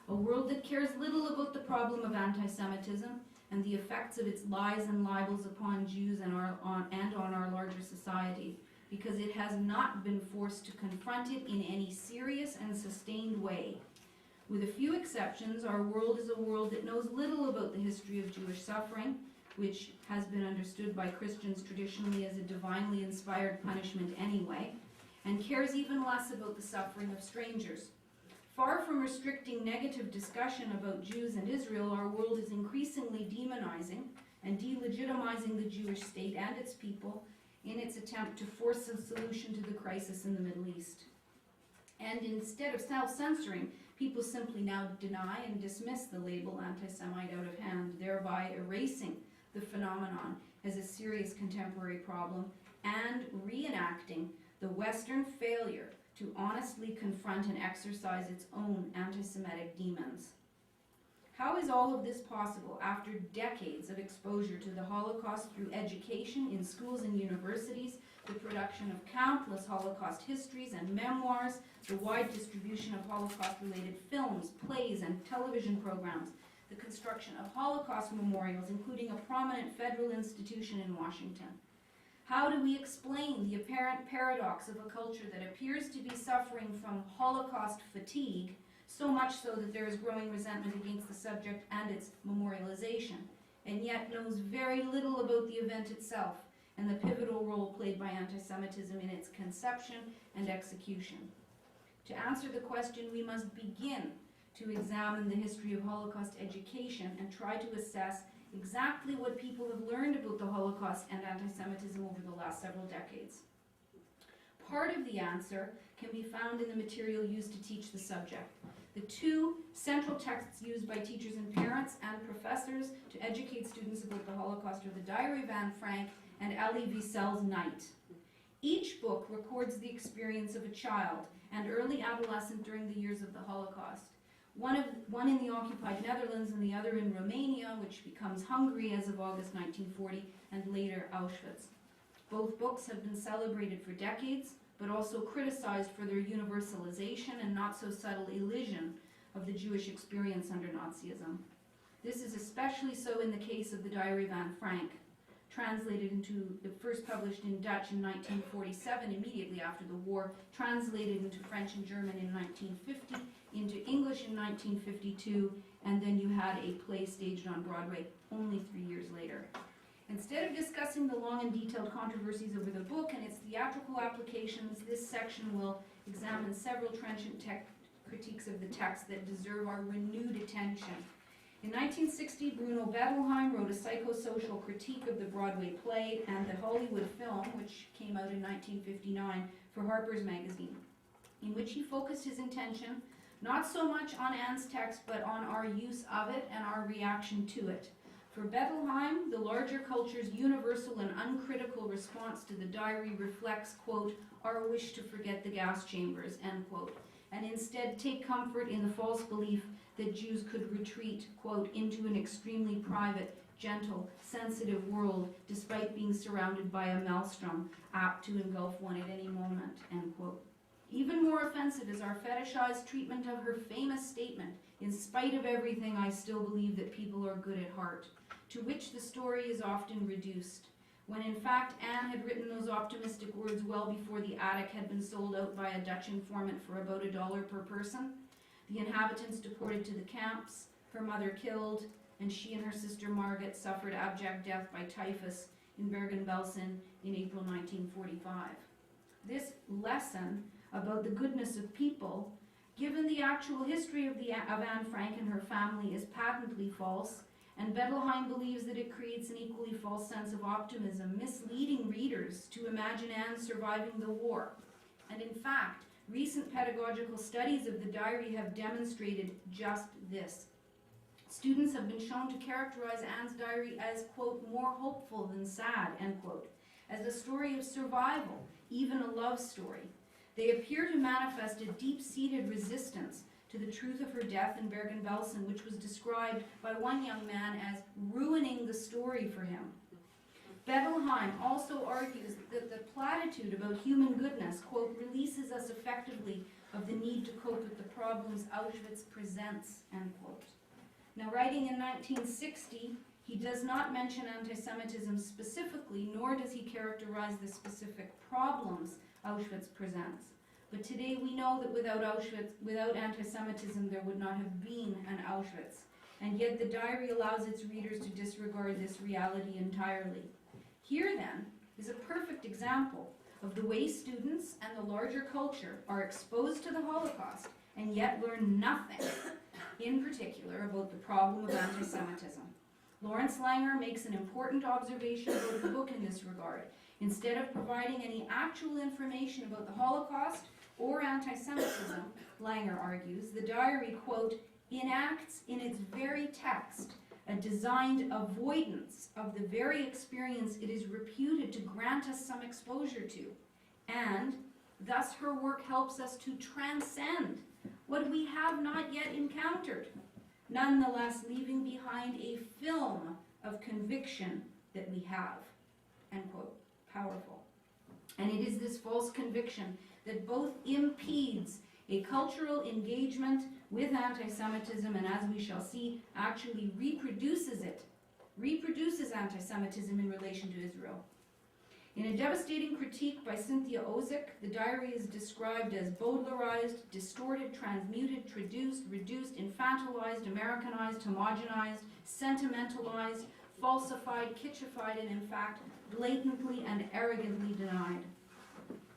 A world that cares little about the problem of anti-Semitism and the effects of its lies and libels upon Jews and on our larger society, because it has not been forced to confront it in any serious and sustained way. With a few exceptions, our world is a world that knows little about the history of Jewish suffering, which has been understood by Christians traditionally as a divinely inspired punishment anyway, and cares even less about the suffering of strangers. Far from restricting negative discussion about Jews and Israel, our world is increasingly demonizing and delegitimizing the Jewish state and its people in its attempt to force a solution to the crisis in the Middle East. And instead of self-censoring, people simply now deny and dismiss the label anti-Semite out of hand, thereby erasing the phenomenon as a serious contemporary problem and reenacting the Western failure to honestly confront and exercise its own anti-Semitic demons. How is all of this possible after decades of exposure to the Holocaust through education in schools and universities, the production of countless Holocaust histories and memoirs, the wide distribution of Holocaust-related films, plays, and television programs, the construction of Holocaust memorials, including a prominent federal institution in Washington? How do we explain the apparent paradox of a culture that appears to be suffering from Holocaust fatigue, so much so that there is growing resentment against the subject and its memorialization, and yet knows very little about the event itself and the pivotal role played by anti-Semitism in its conception and execution? To answer the question, we must begin to examine the history of Holocaust education and try to assess exactly what people have learned about the Holocaust and anti-Semitism over the last several decades. Part of the answer can be found in the material used to teach the subject. The two central texts used by teachers and parents and professors to educate students about the Holocaust are the Diary of Anne Frank and Elie Wiesel's Night. Each book records the experience of a child and early adolescent during the years of the Holocaust. One in the occupied Netherlands and the other in Romania, which becomes Hungary as of August 1940, and later Auschwitz. Both books have been celebrated for decades, but also criticized for their universalization and not so subtle elision of the Jewish experience under Nazism. This is especially so in the case of the Diary of Anne Frank, first published in Dutch in 1947, immediately after the war, translated into French and German in 1950, into English in 1952, and then you had a play staged on Broadway only 3 years later. Instead of discussing the long and detailed controversies over the book and its theatrical applications, this section will examine several trenchant critiques of the text that deserve our renewed attention. In 1960, Bruno Bettelheim wrote a psychosocial critique of the Broadway play and the Hollywood film, which came out in 1959 for Harper's Magazine, in which he focused his attention not so much on Anne's text, but on our use of it and our reaction to it. For Bettelheim, the larger culture's universal and uncritical response to the diary reflects, quote, our wish to forget the gas chambers, end quote, and instead take comfort in the false belief that Jews could retreat, quote, into an extremely private, gentle, sensitive world, despite being surrounded by a maelstrom apt to engulf one at any moment, end quote. Even more offensive is our fetishized treatment of her famous statement, in spite of everything, I still believe that people are good at heart, to which the story is often reduced. when in fact Anne had written those optimistic words well before the attic had been sold out by a Dutch informant for about $1 per person, the inhabitants deported to the camps, her mother killed, and she and her sister Margaret suffered abject death by typhus in Bergen-Belsen in April 1945. This lesson about the goodness of people, given the actual history of Anne Frank and her family, is patently false, and Bettelheim believes that it creates an equally false sense of optimism, misleading readers to imagine Anne surviving the war. And in fact, recent pedagogical studies of the diary have demonstrated just this. Students have been shown to characterize Anne's diary as, quote, more hopeful than sad, end quote, as a story of survival, even a love story. They appear to manifest a deep-seated resistance to the truth of her death in Bergen-Belsen, which was described by one young man as ruining the story for him. Bettelheim also argues that the platitude about human goodness, quote, releases us effectively of the need to cope with the problems Auschwitz presents, end quote. Now, writing in 1960, he does not mention anti-Semitism specifically, nor does he characterize the specific problems Auschwitz presents. But today we know that without anti-Semitism, there would not have been an Auschwitz. And yet the diary allows its readers to disregard this reality entirely. Here, then, is a perfect example of the way students and the larger culture are exposed to the Holocaust and yet learn nothing, in particular, about the problem of anti-Semitism. Lawrence Langer makes an important observation about the book in this regard. Instead of providing any actual information about the Holocaust or anti-Semitism, Langer argues, the diary, quote, enacts in its very text a designed avoidance of the very experience it is reputed to grant us some exposure to, and thus her work helps us to transcend what we have not yet encountered, nonetheless leaving behind a film of conviction that we have, end quote. Powerful. And it is this false conviction that both impedes a cultural engagement with anti-Semitism, and as we shall see, actually reproduces anti-Semitism in relation to Israel. In a devastating critique by Cynthia Ozick, the diary is described as Baudelarized, distorted, transmuted, traduced, reduced, infantilized, Americanized, homogenized, sentimentalized, falsified, kitschified, and in fact, blatantly and arrogantly denied.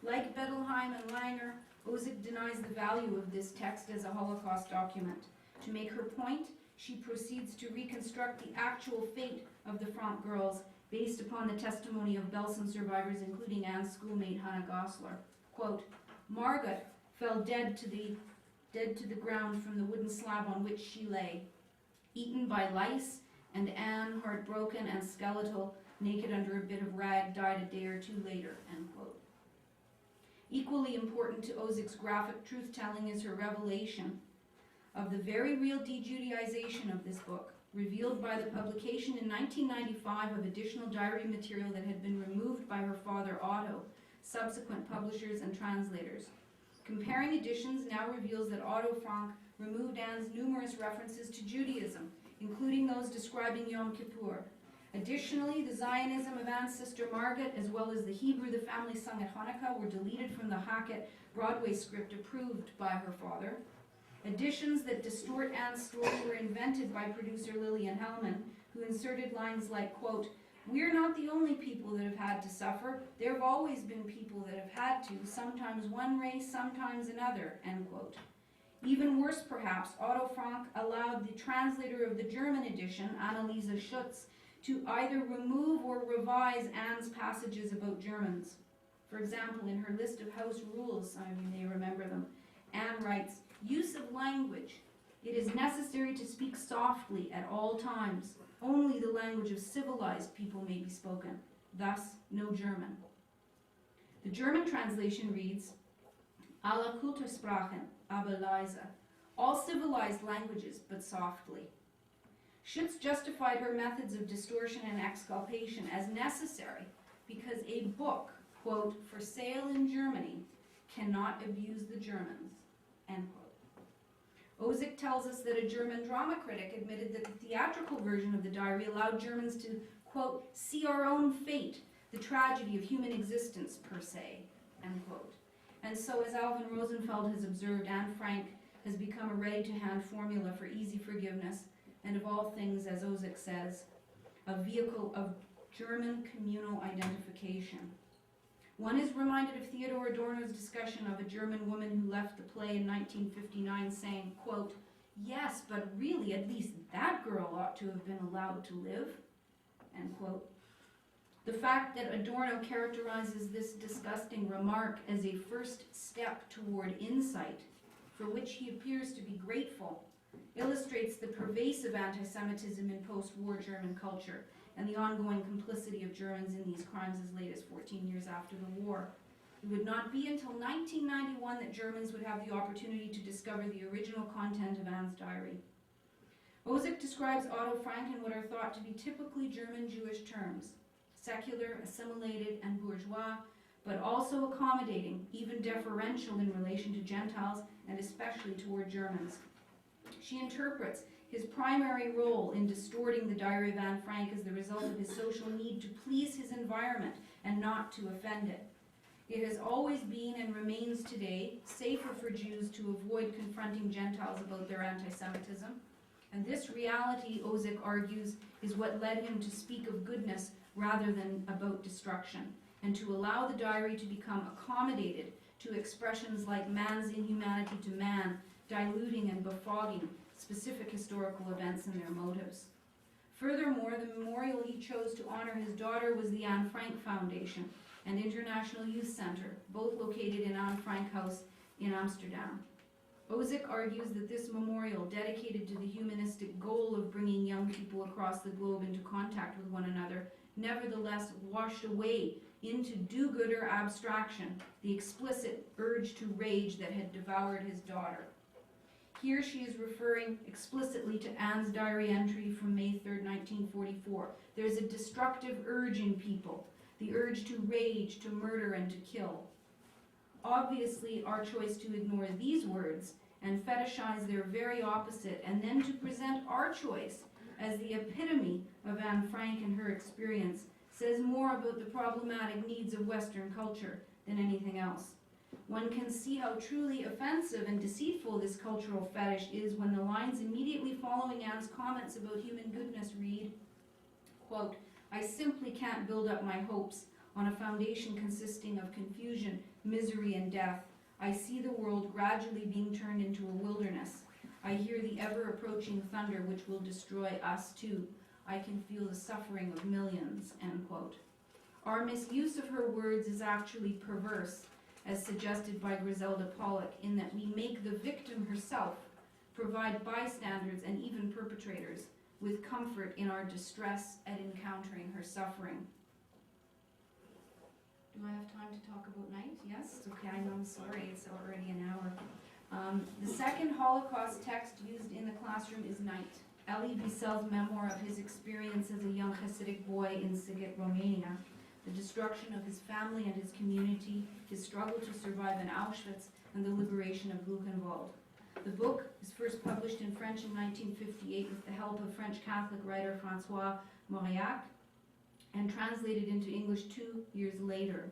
Like Bettelheim and Langer, Ozick denies the value of this text as a Holocaust document. To make her point, she proceeds to reconstruct the actual fate of the Frank girls based upon the testimony of Belsen survivors, including Anne's schoolmate Hannah Goslar. Quote, Margaret fell dead to the ground from the wooden slab on which she lay, eaten by lice, and Anne, heartbroken and skeletal, naked under a bit of rag, died a day or two later, end quote. Equally important to Ozick's graphic truth-telling is her revelation of the very real de-Judaization of this book, revealed by the publication in 1995 of additional diary material that had been removed by her father Otto, subsequent publishers and translators. Comparing editions now reveals that Otto Frank removed Anne's numerous references to Judaism, including those describing Yom Kippur. Additionally, the Zionism of Anne's sister Margaret, as well as the Hebrew the family sung at Hanukkah, were deleted from the Hackett Broadway script approved by her father. Additions that distort Anne's story were invented by producer Lillian Hellman, who inserted lines like, quote, "We're not the only people that have had to suffer. There have always been people that have had to, sometimes one race, sometimes another," end quote. Even worse, perhaps, Otto Frank allowed the translator of the German edition, Anneliese Schutz, to either remove or revise Anne's passages about Germans. For example, in her list of house rules, some of you may remember them, Anne writes, "Use of language. It is necessary to speak softly at all times. Only the language of civilized people may be spoken. Thus, no German." The German translation reads, "Alle Kultursprachen, aber leise." All civilized languages, but softly. Schutz justified her methods of distortion and exculpation as necessary because a book, quote, "for sale in Germany, cannot abuse the Germans," end quote. Ozick tells us that a German drama critic admitted that the theatrical version of the diary allowed Germans to, quote, "see our own fate the tragedy of human existence per se, end quote. And so, as Alvin Rosenfeld has observed, Anne Frank has become a ready-to-hand formula for easy forgiveness, and of all things, as Ozek says, a vehicle of German communal identification. One is reminded of Theodor Adorno's discussion of a German woman who left the play in 1959 saying, quote, "Yes, but really at least that girl ought to have been allowed to live," end quote. The fact that Adorno characterizes this disgusting remark as a first step toward insight, for which he appears to be grateful, illustrates the pervasive anti-Semitism in post-war German culture and the ongoing complicity of Germans in these crimes as late as 14 years after the war. It would not be until 1991 that Germans would have the opportunity to discover the original content of Anne's diary. Ozek describes Otto Frank in what are thought to be typically German Jewish terms: secular, assimilated, and bourgeois, but also accommodating, even deferential in relation to Gentiles, and especially toward Germans. She interprets his primary role in distorting the diary of Anne Frank as the result of his social need to please his environment and not to offend it. It has always been and remains today safer for Jews to avoid confronting Gentiles about their anti-Semitism, and this reality, Ozek argues, is what led him to speak of goodness rather than about destruction, and to allow the diary to become accommodated to expressions like man's inhumanity to man, diluting and befogging specific historical events and their motives. Furthermore, the memorial he chose to honor his daughter was the Anne Frank Foundation and International Youth Center, both located in Anne Frank House in Amsterdam. Ozek argues that this memorial, dedicated to the humanistic goal of bringing young people across the globe into contact with one another, nevertheless washed away into do-gooder abstraction the explicit urge to rage that had devoured his daughter. Here she is referring explicitly to Anne's diary entry from May 3rd, 1944. There's a destructive urge in people, the urge to rage, to murder, and to kill. Obviously, our choice to ignore these words and fetishize their very opposite, and then to present our choice as the epitome of Anne Frank and her experience, says more about the problematic needs of Western culture than anything else. One can see how truly offensive and deceitful this cultural fetish is when the lines immediately following Anne's comments about human goodness read, quote, "I simply can't build up my hopes on a foundation consisting of confusion, misery, and death. I see the world gradually being turned into a wilderness. I hear the ever-approaching thunder which will destroy us too. I can feel the suffering of millions," end quote. Our misuse of her words is actually perverse, as suggested by Griselda Pollock, in that we make the victim herself provide bystanders and even perpetrators with comfort in our distress at encountering her suffering. Do I have time to talk about night? Yes? Okay, I know, I'm sorry, it's already an hour. The second Holocaust text used in the classroom is Night, Elie Wiesel's memoir of his experience as a young Hasidic boy in Sighet, Romania, the destruction of his family and his community, his struggle to survive in Auschwitz, and the liberation of Buchenwald. The book was first published in French in 1958 with the help of French Catholic writer François Mauriac, and translated into English 2 years later.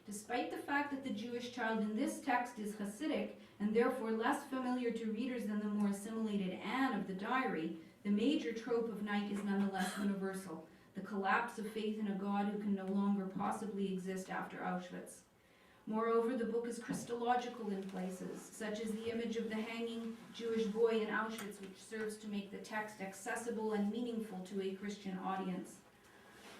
Despite the fact that the Jewish child in this text is Hasidic, and therefore less familiar to readers than the more assimilated Anne of the diary, the major trope of Night is nonetheless universal: the collapse of faith in a God who can no longer possibly exist after Auschwitz. Moreover, the book is Christological in places, such as the image of the hanging Jewish boy in Auschwitz, which serves to make the text accessible and meaningful to a Christian audience.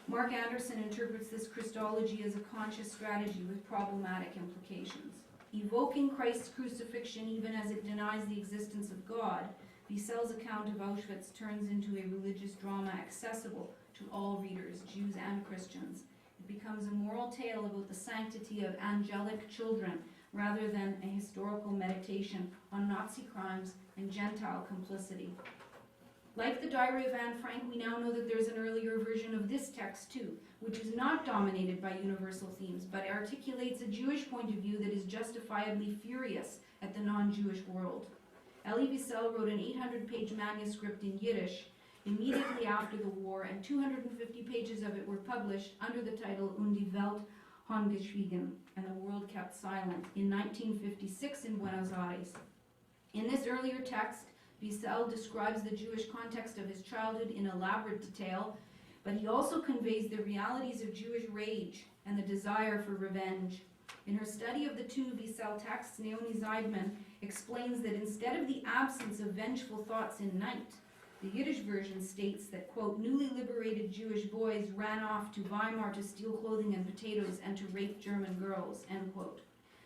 Mark Anderson interprets this Christology as a conscious strategy with problematic implications. Evoking Christ's crucifixion even as it denies the existence of God, Wiesel's account of Auschwitz turns into a religious drama accessible to all readers, Jews and Christians. It becomes a moral tale about the sanctity of angelic children rather than a historical meditation on Nazi crimes and Gentile complicity. Like the Diary of Anne Frank, we now know that there's an earlier version of this text too, which is not dominated by universal themes, but articulates a Jewish point of view that is justifiably furious at the non-Jewish world. Elie Wiesel wrote an 800-page manuscript in Yiddish immediately after the war, and 250 pages of it were published under the title Und die Welt hat geschwiegen, and the world kept silent, in 1956 in Buenos Aires. In this earlier text, Wiesel describes the Jewish context of his childhood in elaborate detail, but he also conveys the realities of Jewish rage and the desire for revenge. In her study of the two Wiesel texts, Naomi Zeidman explains that instead of the absence of vengeful thoughts in night, the Yiddish version states that, quote, newly liberated Jewish boys ran off to Weimar to steal clothing and potatoes and to rape German girls, end quote.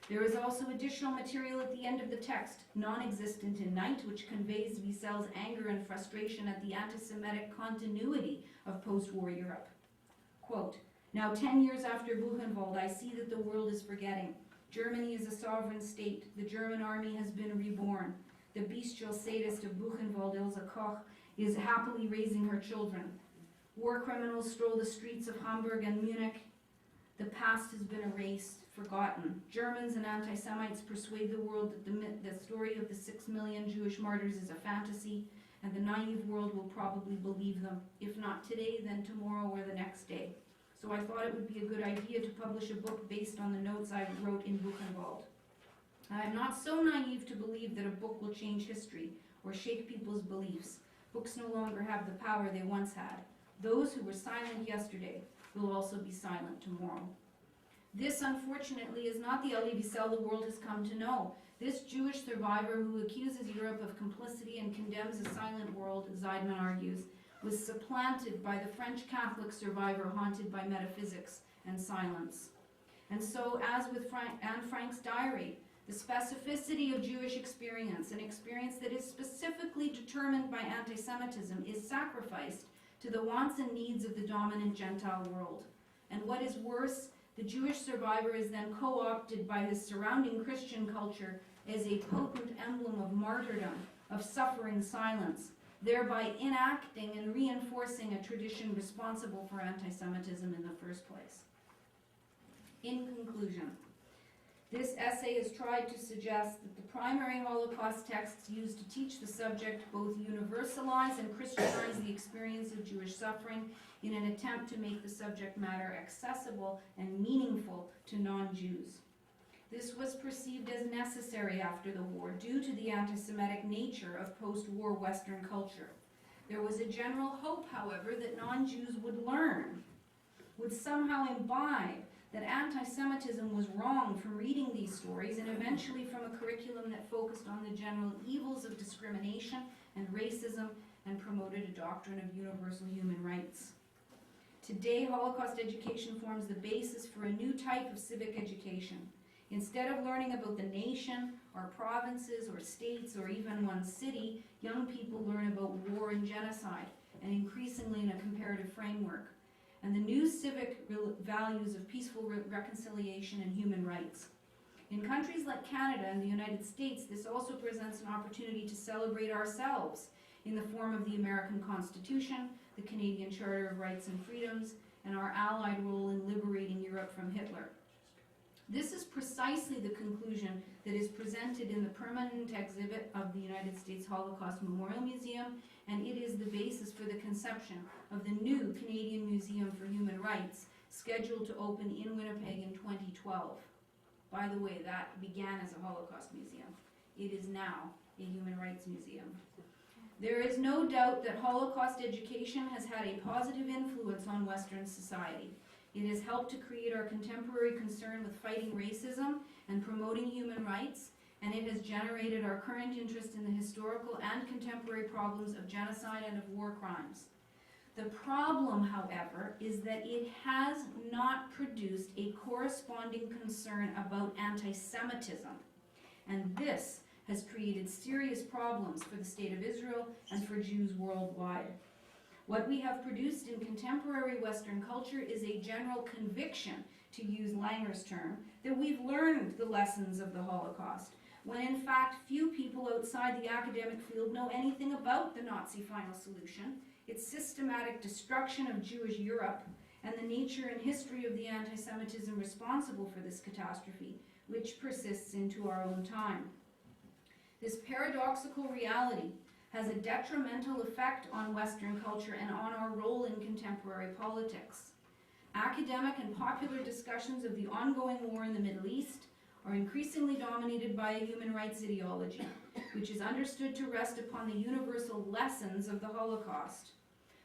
There is also additional material at the end of the text, non-existent in night, which conveys Wiesel's anger and frustration at the anti-Semitic continuity of post-war Europe. Quote, now 10 years after Buchenwald, I see that the world is forgetting. Germany is a sovereign state. The German army has been reborn. The bestial sadist of Buchenwald, Ilse Koch, is happily raising her children. War criminals stroll the streets of Hamburg and Munich. The past has been erased, forgotten. Germans and anti-Semites persuade the world that the story of the 6 million Jewish martyrs is a fantasy, and the naive world will probably believe them. If not today, then tomorrow or the next day. So I thought it would be a good idea to publish a book based on the notes I wrote in Buchenwald. I am not so naive to believe that a book will change history or shake people's beliefs. Books no longer have the power they once had. Those who were silent yesterday will also be silent tomorrow. This, unfortunately, is not the Elie Wiesel the world has come to know. This Jewish survivor who accuses Europe of complicity and condemns a silent world, Zeidman argues, was supplanted by the French Catholic survivor haunted by metaphysics and silence. And so, as with Anne Frank's diary, the specificity of Jewish experience, an experience that is specifically determined by anti-Semitism, is sacrificed to the wants and needs of the dominant Gentile world. And what is worse, the Jewish survivor is then co-opted by his surrounding Christian culture as a potent emblem of martyrdom, of suffering silence, thereby enacting and reinforcing a tradition responsible for anti-Semitism in the first place. In conclusion, this essay has tried to suggest that the primary Holocaust texts used to teach the subject both universalize and Christianize the experience of Jewish suffering in an attempt to make the subject matter accessible and meaningful to non-Jews. This was perceived as necessary after the war due to the anti-Semitic nature of post-war Western culture. There was a general hope, however, that non-Jews would learn, would somehow imbibe that anti-Semitism was wrong from reading these stories and eventually from a curriculum that focused on the general evils of discrimination and racism and promoted a doctrine of universal human rights. Today, Holocaust education forms the basis for a new type of civic education. Instead of learning about the nation, or provinces, or states, or even one city, young people learn about war and genocide, and increasingly in a comparative framework, and the new civic values of peaceful reconciliation and human rights. In countries like Canada and the United States, this also presents an opportunity to celebrate ourselves in the form of the American Constitution, the Canadian Charter of Rights and Freedoms, and our allied role in liberating Europe from Hitler. This is precisely the conclusion that is presented in the permanent exhibit of the United States Holocaust Memorial Museum, and it is the basis for the conception of the new Canadian Museum for Human Rights, scheduled to open in Winnipeg in 2012. By the way, that began as a Holocaust museum. It is now a human rights museum. There is no doubt that Holocaust education has had a positive influence on Western society. It has helped to create our contemporary concern with fighting racism and promoting human rights, and it has generated our current interest in the historical and contemporary problems of genocide and of war crimes. The problem, however, is that it has not produced a corresponding concern about anti-Semitism, and this has created serious problems for the State of Israel and for Jews worldwide. What we have produced in contemporary Western culture is a general conviction, to use Langer's term, that we've learned the lessons of the Holocaust, when in fact few people outside the academic field know anything about the Nazi final solution, its systematic destruction of Jewish Europe, and the nature and history of the anti-Semitism responsible for this catastrophe, which persists into our own time. This paradoxical reality has a detrimental effect on Western culture and on our role in contemporary politics. Academic and popular discussions of the ongoing war in the Middle East are increasingly dominated by a human rights ideology, which is understood to rest upon the universal lessons of the Holocaust,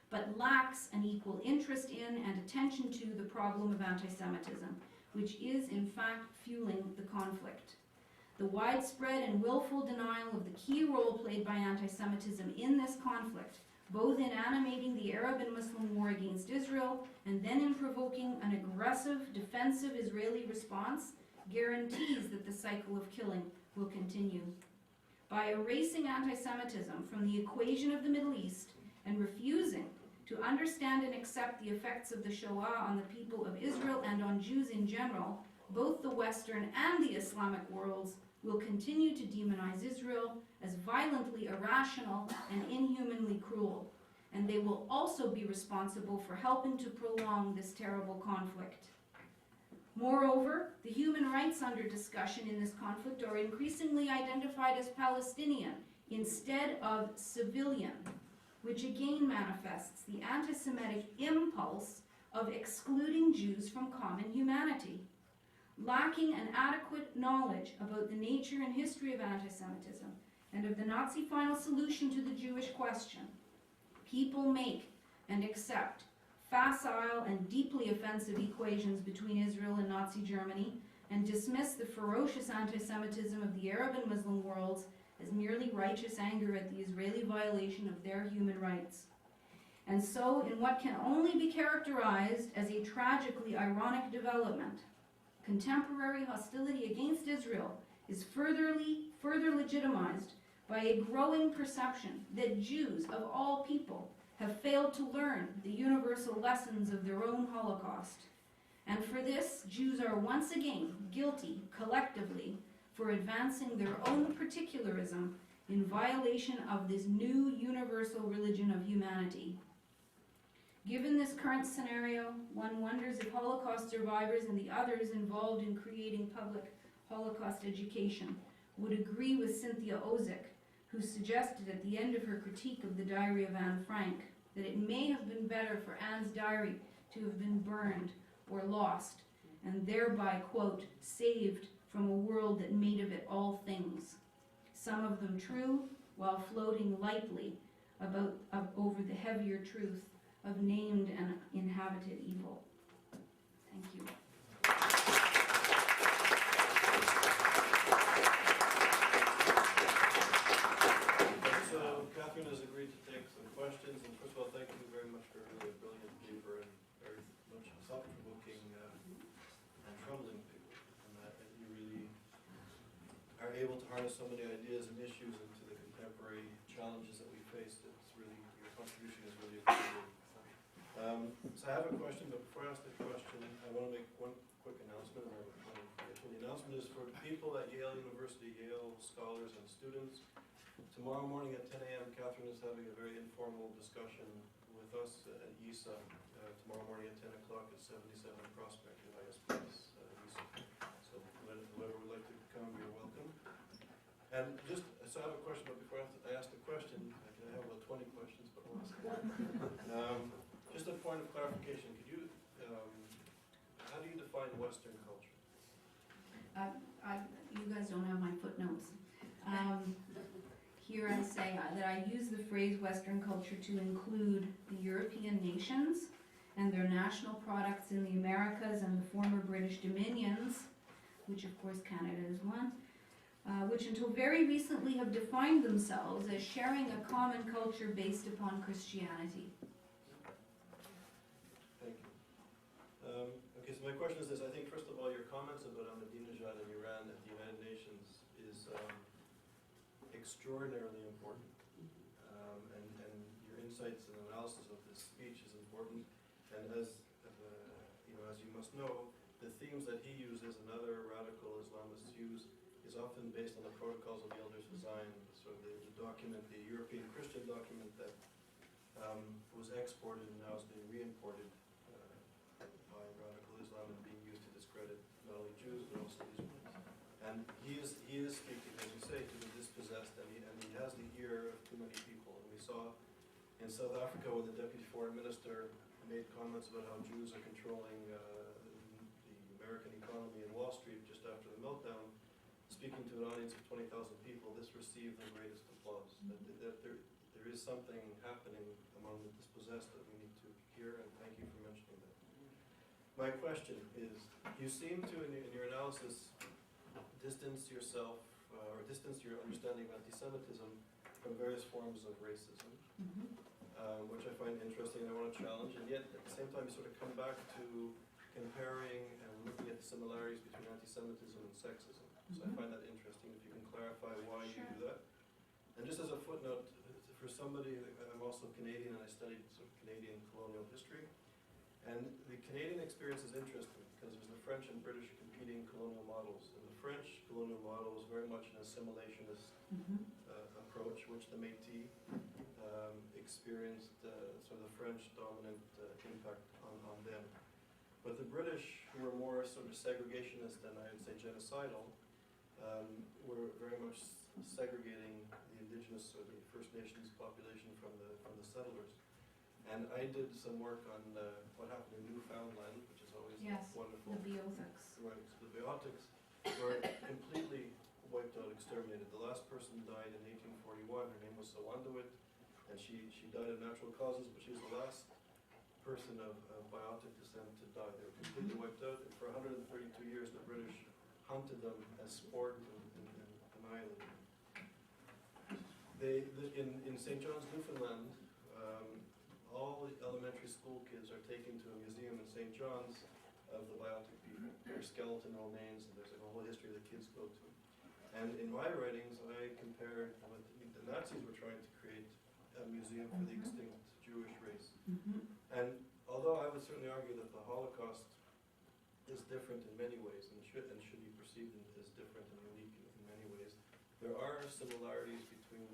but lacks an equal interest in and attention to the problem of anti-Semitism, which is in fact fueling the conflict. The widespread and willful denial of the key role played by anti-Semitism in this conflict, both in animating the Arab and Muslim war against Israel and then in provoking an aggressive, defensive Israeli response, guarantees that the cycle of killing will continue. By erasing anti-Semitism from the equation of the Middle East and refusing to understand and accept the effects of the Shoah on the people of Israel and on Jews in general, both the Western and the Islamic worlds will continue to demonize Israel as violently irrational and inhumanly cruel, and they will also be responsible for helping to prolong this terrible conflict. Moreover, the human rights under discussion in this conflict are increasingly identified as Palestinian instead of civilian, which again manifests the anti-Semitic impulse of excluding Jews from common humanity. Lacking an adequate knowledge about the nature and history of anti-Semitism and of the Nazi final solution to the Jewish question, people make and accept facile and deeply offensive equations between Israel and Nazi Germany and dismiss the ferocious anti-Semitism of the Arab and Muslim worlds as merely righteous anger at the Israeli violation of their human rights. And so, in what can only be characterized as a tragically ironic development, contemporary hostility against Israel is further legitimized by a growing perception that Jews of all people have failed to learn the universal lessons of their own Holocaust. And for this, Jews are once again guilty, collectively, for advancing their own particularism in violation of this new universal religion of humanity. Given this current scenario, one wonders if Holocaust survivors and the others involved in creating public Holocaust education would agree with Cynthia Ozick, who suggested at the end of her critique of the Diary of Anne Frank that it may have been better for Anne's diary to have been burned or lost, and thereby, quote, saved from a world that made of it all things, some of them true, while floating lightly over the heavier truth of named and inhabited evil. Thank you. So Catherine has agreed to take some questions, and first of all, thank you very much for a really brilliant paper and very much thought-provoking and troubling paper, and that you really are able to harness so many ideas and issues into the contemporary challenges that we face. It's really, your contribution is really appreciated. So I have a question, but before I ask the question, I want to make one quick announcement. The announcement is for the people at Yale University, Yale scholars and students. Tomorrow morning at 10 a.m., Catherine is having a very informal discussion with us at ISA. Tomorrow morning at 10 o'clock at 77 Prospect in ISGAP. So whoever would like to come, you're welcome. And just, so I have a question, but before I ask the question, I have about 20 questions, but we'll ask one. Just a point of clarification, could you, how do you define Western culture? You guys don't have my footnotes. Here I say that I use the phrase Western culture to include the European nations and their national products in the Americas and the former British dominions, which of course Canada is one, which until very recently have defined themselves as sharing a common culture based upon Christianity. Thank you. Okay, so my question is this. I think, first of all, your comments about Ahmadinejad and Iran at the United Nations is extraordinarily important. And your insights and analysis of this speech is important. And as you must know, the themes that he uses and other radical Islamists use is often based on the Protocols of the Elders of Zion, sort of the document, the European Christian document that was exported and now is being re-imported by radical Islam and being used to discredit not only Jews but also Israelis. And he is speaking, as you say, to the dispossessed, and he has the ear of too many people in South Africa, when the deputy foreign minister made comments about how Jews are controlling the American economy and Wall Street just after the meltdown, speaking to an audience of 20,000 people, this received the greatest applause. That there is something happening among the dispossessed that we need to hear, and thank you for mentioning that. My question is, you seem to, in your analysis, distance yourself, or distance your understanding of anti-Semitism from various forms of racism, which I find interesting and I want to challenge, and yet at the same time you sort of come back to comparing and looking at the similarities between anti-Semitism and sexism. So I find that interesting, if you can clarify why you do that. And just as a footnote, for somebody, I'm also Canadian and I studied sort of Canadian colonial history. And the Canadian experience is interesting because there's the French and British competing colonial models. And the French colonial model is very much an assimilationist approach, which the Métis experienced sort of the French dominant impact on them. But the British, who were more sort of segregationist and I would say genocidal, were very much segregating the indigenous or the First Nations population from the settlers. And I did some work on what happened in Newfoundland, which is always wonderful. The Beothuk. Right, so the Beothuk were completely wiped out, exterminated. The last person died in 1841. Her name was Sawandowit, and she died of natural causes, but she was the last person of Beothuk descent to die. They were completely wiped out, and for 132 years the British hunted them as sport and annihilated them. In St. John's, Newfoundland, all the elementary school kids are taken to a museum in St. John's of the Beothuk people. Their skeleton remains, and there's a whole history that kids go to. And in my writings, I compared what the Nazis were trying to create a museum for the extinct Jewish race. And although I would certainly argue that the Holocaust is different in many ways and should be perceived as different and unique in many ways, there are similarities between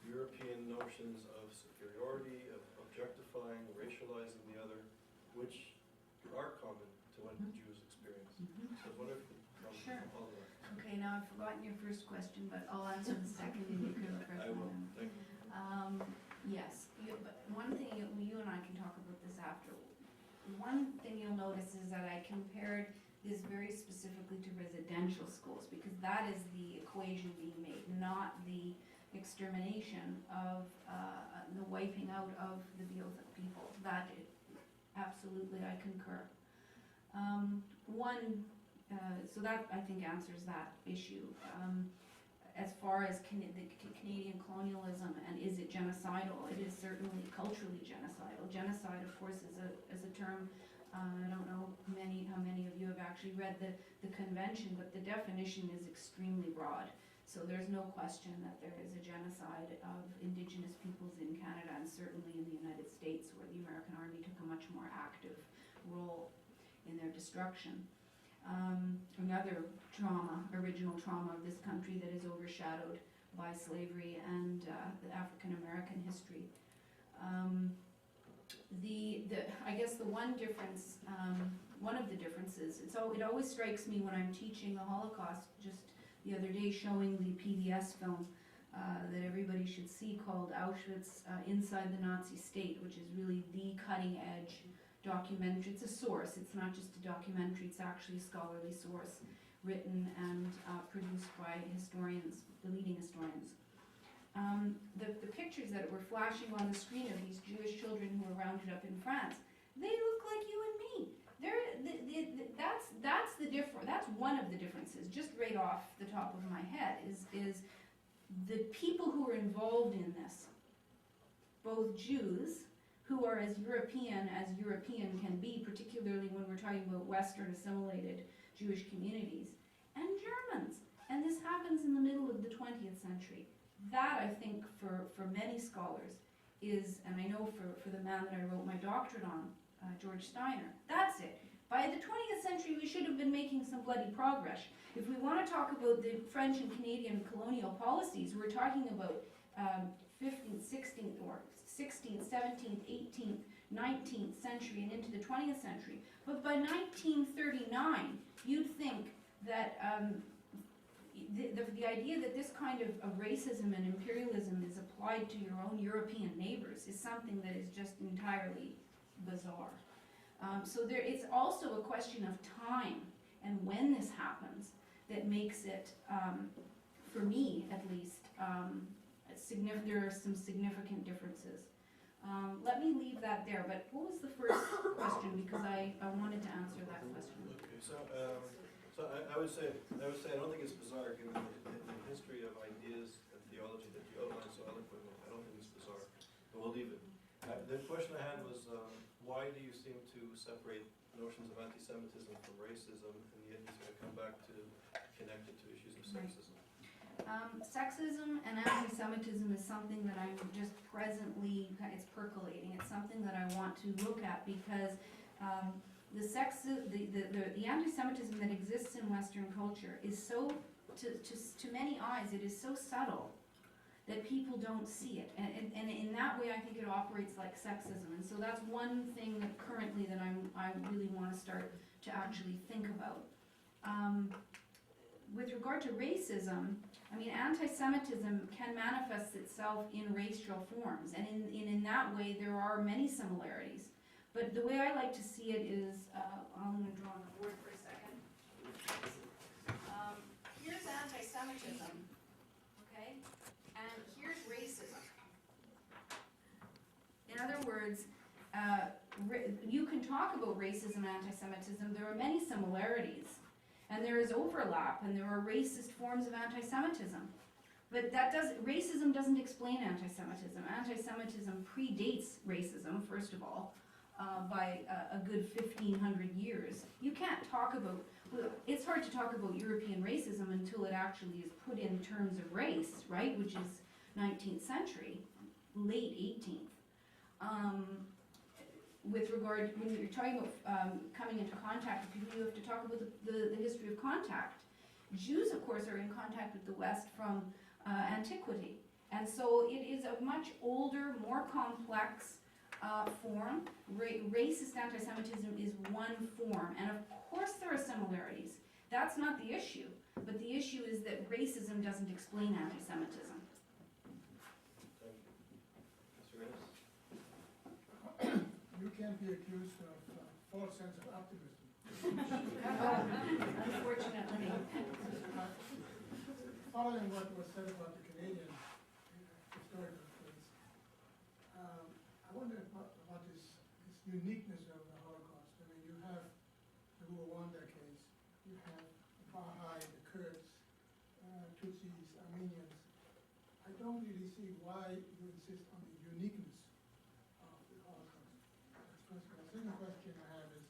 European notions of superiority, of objectifying, racializing the other, which are common to what the Jews experience. So I wonder if you could comment on all of that. Okay, now I've forgotten your first question, but I'll answer the second and you can refresh I my will, memory. thank you. Yes, but one thing, you and I can talk about this after. One thing you'll notice is that I compared this very specifically to residential schools, because that is the equation being made, not the extermination of the wiping out of the Beothuk people. That absolutely I concur. So that I think answers that issue. As far as the Canadian colonialism and is it genocidal, it is certainly culturally genocidal. Genocide, of course, is a term. I don't know how many of you have actually read the convention, but the definition is extremely broad. So there's no question that there is a genocide of Indigenous peoples in Canada and certainly in the United States, where the American Army took a much more active role in their destruction. Another original trauma of this country that is overshadowed by slavery and the African American history. I guess the one difference, one of the differences, it always strikes me when I'm teaching the Holocaust, just the other day showing the PBS film that everybody should see called Auschwitz Inside the Nazi State, which is really the cutting edge documentary. It's a source, it's not just a documentary, it's actually a scholarly source written and produced by historians, the leading historians. The pictures that were flashing on the screen of these Jewish children who were rounded up in France, they look like you and me. That's the difference. That's one of the differences, just right off the top of my head, is the people who are involved in this, both Jews, who are as European can be, particularly when we're talking about Western assimilated Jewish communities, and Germans. And this happens in the middle of the 20th century. That, I think, for many scholars is, and I know for the man that I wrote my doctorate on, George Steiner, that's it. By the 20th century, we should have been making some bloody progress. If we want to talk about the French and Canadian colonial policies, we're talking about 15th, 16th, or 16th, 17th, 18th, 19th century and into the 20th century. But by 1939, you'd think that the idea that this kind of racism and imperialism is applied to your own European neighbors is something that is just entirely bizarre. So it's also a question of time and when this happens that makes it, for me at least, there are some significant differences. Let me leave that there, but what was the first question? Because I wanted to answer that question. Okay, so I would say I don't think it's bizarre given the history of ideas and theology that you outlined so eloquently. I don't think it's bizarre, but we'll leave it. The question I had was, why do you seem to separate notions of anti-Semitism from racism, and yet you're going to come back to connect it to issues of sexism? Sexism and anti-Semitism is something that I'm just presently, it's percolating. It's something that I want to look at because the anti-Semitism that exists in Western culture is so, to many eyes, it is so subtle that people don't see it. And in that way, I think it operates like sexism. And so that's one thing that currently that I really want to start to actually think about. With regard to racism, I mean, anti-Semitism can manifest itself in racial forms, and in that way there are many similarities. But the way I like to see it is, I'm going to draw on the board for a second. Here's anti-Semitism, okay, and here's racism. In other words, you can talk about racism and anti-Semitism. There are many similarities. And there is overlap, and there are racist forms of anti-Semitism. But racism doesn't explain anti-Semitism. Anti-Semitism predates racism, first of all, by a good 1,500 years. You can't talk about, it's hard to talk about European racism until it actually is put in terms of race, right, which is 19th century, late 18th. With regard, when you're talking about coming into contact with people, you have to talk about the history of contact. Jews, of course, are in contact with the West from antiquity. And so it is a much older, more complex form. Racist anti-Semitism is one form. And of course there are similarities. That's not the issue. But the issue is that racism doesn't explain anti-Semitism. Thank you. Mr. Ennis? You can't be accused of false sense of optimism. Unfortunately. Following what was said about the Canadian historical case, I wonder about this uniqueness of the Holocaust. I mean, you have the Rwanda case, you have the Baha'i, the Kurds, Tutsis, Armenians. I don't really see why you insist on the uniqueness of the Holocaust. That's first question. The second question I have is,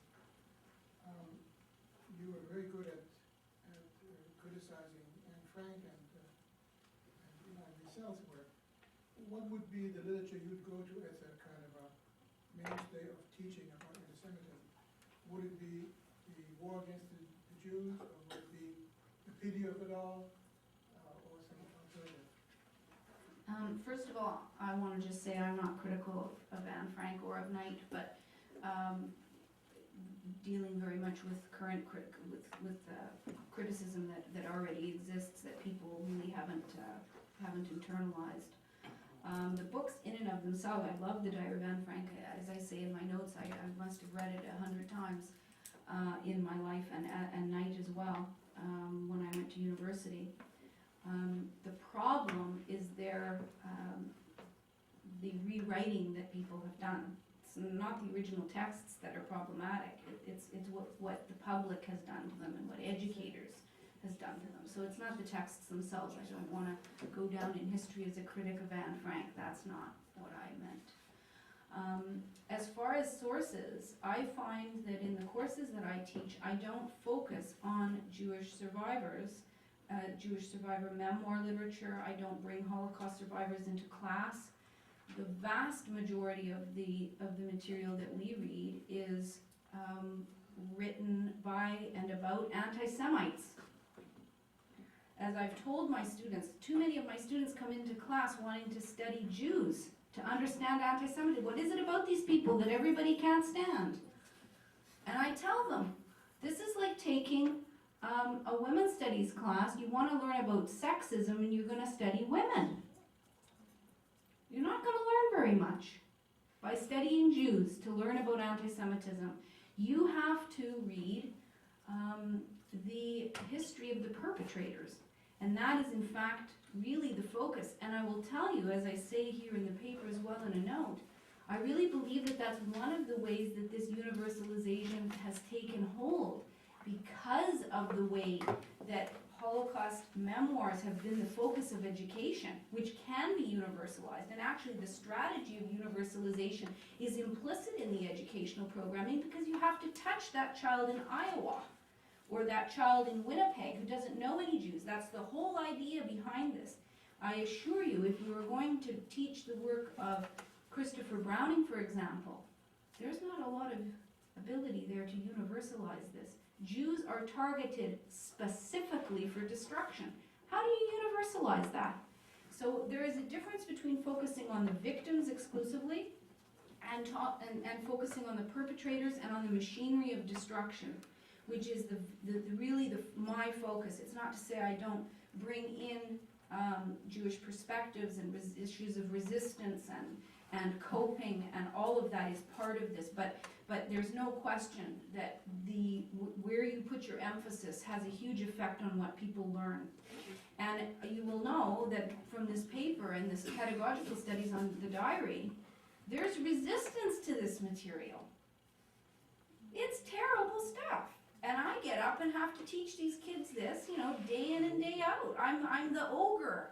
you were very good at criticizing Anne Frank and Michel's work. What would be the literature you'd go to as a kind of a mainstay of teaching about anti-Semitism? Would it be the war against the Jews, or would it be the pity of it all, or some alternative? First of all, I want to just say I'm not critical of Anne Frank or of Knight, but dealing very much with current criticism that already exists that people really haven't internalized. The books in and of themselves, I love the Diary of Anne Frank. As I say in my notes, I must have read it 100 times in my life, and Knight as well when I went to university. The problem is the rewriting that people have done. It's not the original texts that are problematic. It's what the public has done to them and what educators has done to them. So it's not the texts themselves. I don't want to go down in history as a critic of Anne Frank. That's not what I meant. As far as sources, I find that in the courses that I teach, I don't focus on Jewish survivors, Jewish survivor memoir literature. I don't bring Holocaust survivors into class. The vast majority of the material that we read is written by and about anti-Semites. As I've told my students, too many of my students come into class wanting to study Jews, to understand anti-Semitism. What is it about these people that everybody can't stand? And I tell them, this is like taking a women's studies class, you want to learn about sexism and you're going to study women. You're not going to learn very much by studying Jews to learn about anti-Semitism. You have to read the history of the perpetrators. And that is in fact really the focus. And I will tell you, as I say here in the paper as well in a note, I really believe that that's one of the ways that this universalization has taken hold, because of the way that Holocaust memoirs have been the focus of education, which can be universalized. And actually the strategy of universalization is implicit in the educational programming, because you have to touch that child in Iowa or that child in Winnipeg who doesn't know any Jews. That's the whole idea behind this. I assure you, if you are going to teach the work of Christopher Browning, for example, there's not a lot of ability there to universalize this. Jews are targeted specifically for destruction. How do you universalize that? So there is a difference between focusing on the victims exclusively and focusing on the perpetrators and on the machinery of destruction, which is really my focus. It's not to say I don't bring in Jewish perspectives and issues of resistance and coping, and all of that is part of this. But there's no question that where you put your emphasis has a huge effect on what people learn. And you will know that from this paper and this pedagogical studies on the diary, there's resistance to this material. It's terrible stuff. And I get up and have to teach these kids this, day in and day out. I'm the ogre,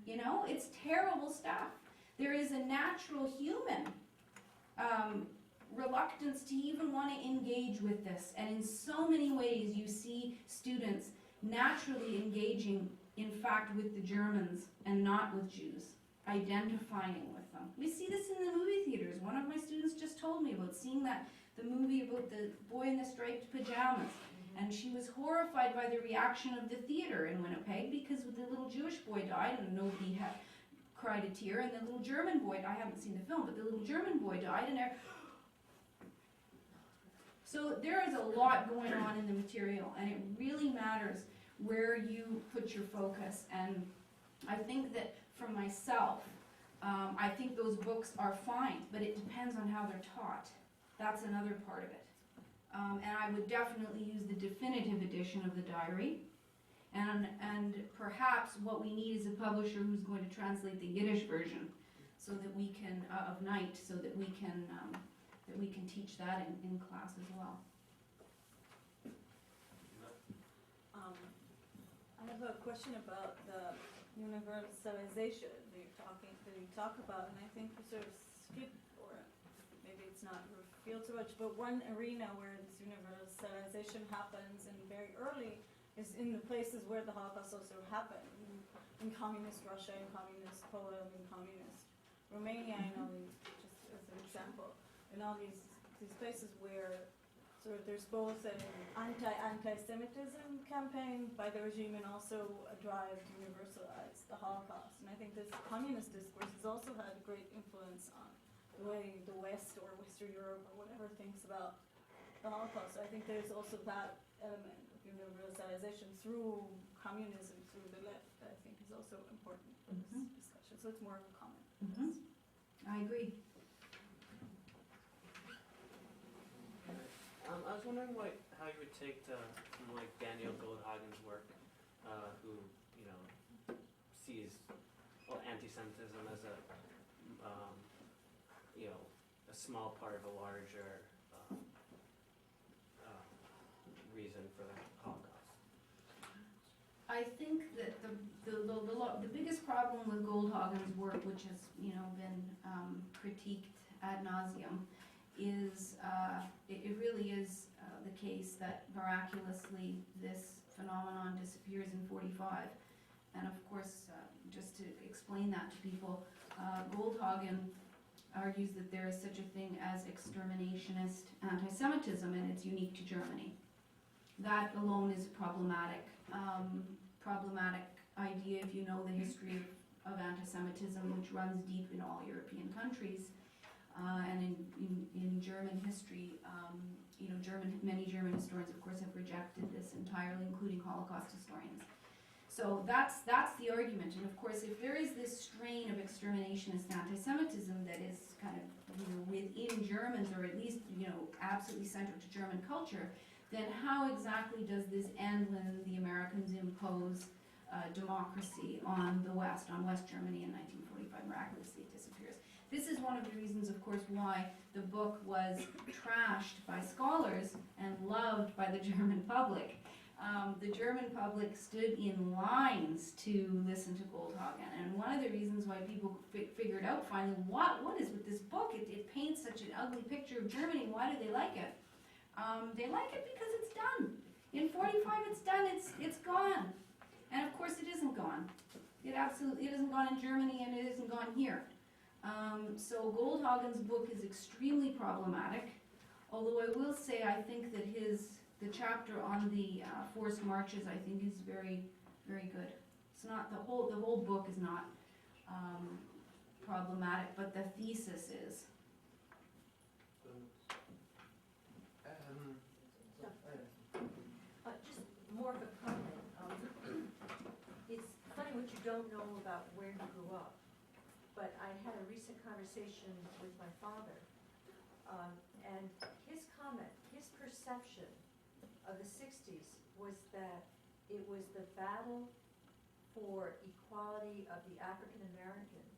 it's terrible stuff. There is a natural human reluctance to even want to engage with this. And in so many ways you see students naturally engaging, in fact, with the Germans and not with Jews, identifying with them. We see this in the movie theaters. One of my students just told me about seeing the movie about the boy in the striped pajamas. And she was horrified by the reaction of the theater in Winnipeg, because the little Jewish boy died and nobody had cried a tear, and the little German boy, I haven't seen the film, but the little German boy died, and so there is a lot going on in the material, and it really matters where you put your focus. And I think that for myself, I think those books are fine, but it depends on how they're taught. That's another part of it. And I would definitely use the definitive edition of the diary. And perhaps what we need is a publisher who's going to translate the Yiddish version, so that we can of Night, so that we can teach that in class as well. I have a question about the universalization that you talk about, and I think we sort of skip, or maybe it's not revealed too much, but one arena where this universalization happens, and very early, is in the places where the Holocaust also happened, in communist Russia, in communist Poland, in communist Romania, just as an example, in all these places where sort of there's both an anti-Semitism campaign by the regime and also a drive to universalize the Holocaust. And I think this communist discourse has also had a great influence on the way the West or Western Europe or whatever thinks about the Holocaust. So I think there's also that element of universalization through communism, through the left, that I think is also important for this discussion. So it's more of a comment. I agree. I was wondering how you would take someone like Daniel Goldhagen's work, who sees anti-Semitism as a small part of a larger reason for the Holocaust. I think that the biggest problem with Goldhagen's work, which has been critiqued ad nauseum, is it really is the case that miraculously this phenomenon disappears in 45. And of course, just to explain that to people, Goldhagen argues that there is such a thing as exterminationist anti-Semitism, and it's unique to Germany. That alone is problematic idea if you know the history of anti-Semitism, which runs deep in all European countries. and in German history, many German historians, of course, have rejected this entirely, including Holocaust historians. So that's the argument. And of course, if there is this strain of exterminationist anti-Semitism that is kind of within Germans, or at least absolutely central to German culture, then how exactly does this end when the Americans impose democracy on the West, on West Germany in 1945? Miraculously, it disappears. This is one of the reasons, of course, why the book was trashed by scholars and loved by the German public. The German public stood in lines to listen to Goldhagen, and one of the reasons why people figured out finally what is with this book, it paints such an ugly picture of Germany, why do they like it? They like it because it's done. In 45 it's done, it's gone. And of course it isn't gone. It isn't gone in Germany, and it isn't gone here. So Goldhagen's book is extremely problematic, although I will say I think that the chapter on the forced marches, I think, is very, very good. It's not the whole book is not problematic, but the thesis is. Just more of a comment. It's funny what you don't know about where you grew up, but I had a recent conversation with my father, and his comment, his perception of the 60s was that it was the battle for equality of the African Americans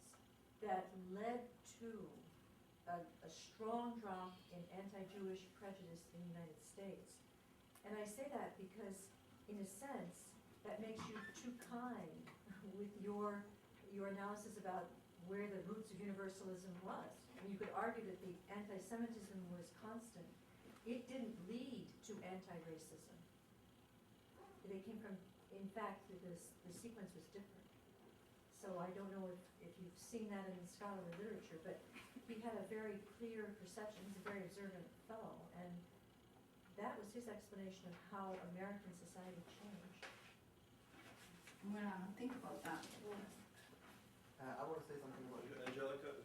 that led to a strong drop in anti-Jewish prejudice in the United States. And I say that because, in a sense, that makes you too kind with your analysis about where the roots of universalism was. And you could argue that the anti-Semitism was constant. It didn't lead to anti-racism. They came from, in fact, the sequence was different. So I don't know if you've seen that in the scholarly literature, but he had a very clear perception. He's a very observant fellow, and that was his explanation of how American society changed. I'm gonna think about that. I want to say something about Angelica?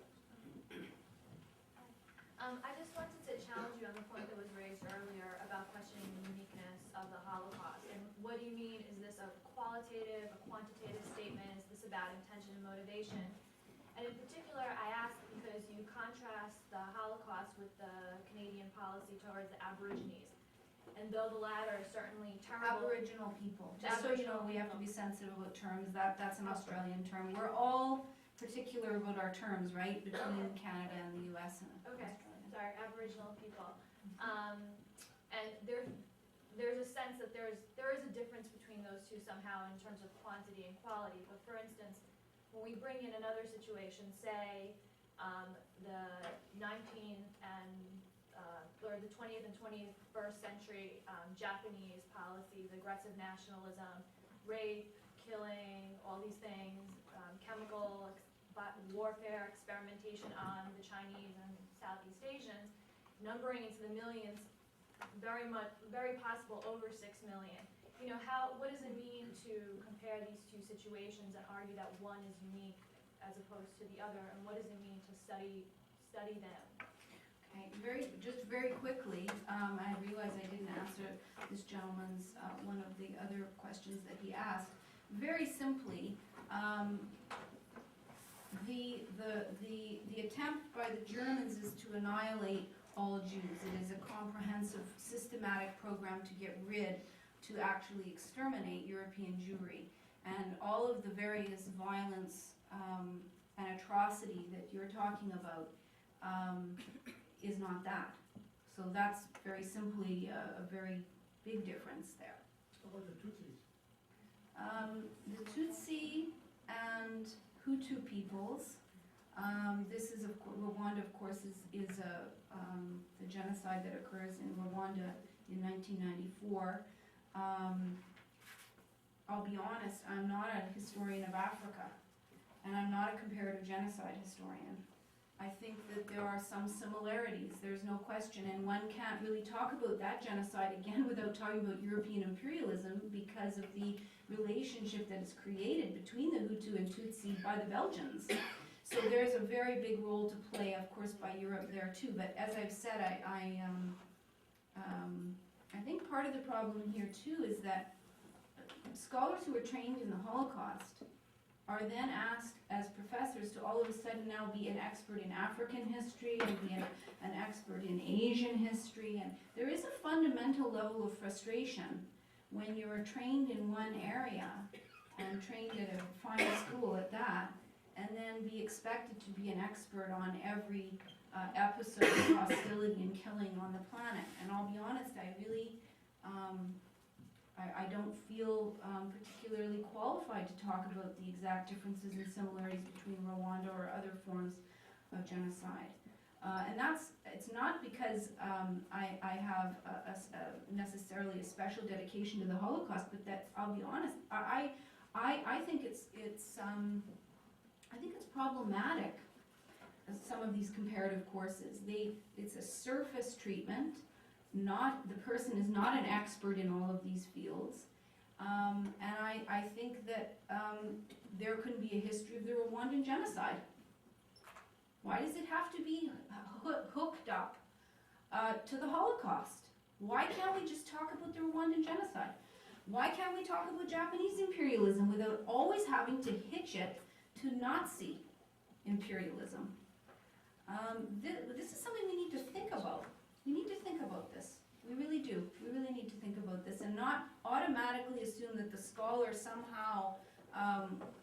I just wanted to challenge you on the point that was raised earlier about questioning the uniqueness of the Holocaust. And what do you mean? Is this a qualitative, a quantitative statement? Is this about intention and motivation? And in particular, I ask because you contrast the Holocaust with the Canadian policy towards the Aborigines. And though the latter is certainly terrible. Aboriginal people. Just so you know, we have to be sensitive about terms. That's an Australian term. We're all particular about our terms, right? Between Canada and the U.S. and Okay. Australia. Sorry, Aboriginal people. And there's a sense that there is a difference between those two somehow in terms of quantity and quality. But for instance, when we bring in another situation, say the 19th and or the 20th and 21st century Japanese policies, aggressive nationalism, rape, killing, all these things, chemical warfare, experimentation on the Chinese and Southeast Asians, numbering into the millions, very possible over 6 million. What does it mean to compare these two situations and argue that one is unique as opposed to the other, and what does it mean to study them? Okay, very quickly, I realize I didn't answer this gentleman's, one of the other questions that he asked. Very simply, the attempt by the Germans is to annihilate all Jews. It is a comprehensive, systematic program to get rid, to actually exterminate European Jewry. And all of the various violence and atrocity that you're talking about is not that. So that's very simply a very big difference there. How about the Tutsis? The Tutsi and Hutu peoples, this is, Rwanda, of course, is the genocide that occurs in Rwanda in 1994. I'll be honest, I'm not a historian of Africa, and I'm not a comparative genocide historian. I think that there are some similarities, there's no question, and one can't really talk about that genocide again without talking about European imperialism because of the relationship that is created between the Hutu and Tutsi by the Belgians. So there's a very big role to play, of course, by Europe there too. But as I've said, I think part of the problem here too is that scholars who are trained in the Holocaust are then asked as professors to all of a sudden now be an expert in African history and be an expert in Asian history. And there is a fundamental level of frustration when you're trained in one area and trained at a fine school at that, and then be expected to be an expert on every episode of hostility and killing on the planet. And I'll be honest, I really, I don't feel particularly qualified to talk about the exact differences and similarities between Rwanda or other forms of genocide. And it's not because I have necessarily a special dedication to the Holocaust, but that, I'll be honest, I think it's problematic, some of these comparative courses. It's a surface treatment. The person is not an expert in all of these fields. And I think that there can be a history of the Rwandan Genocide. Why does it have to be hooked up to the Holocaust? Why can't we just talk about the Rwandan Genocide? Why can't we talk about Japanese imperialism without always having to hitch it to Nazi imperialism? This is something we need to think about. We need to think about this. We really do. We really need to think about this and not automatically assume that the scholar somehow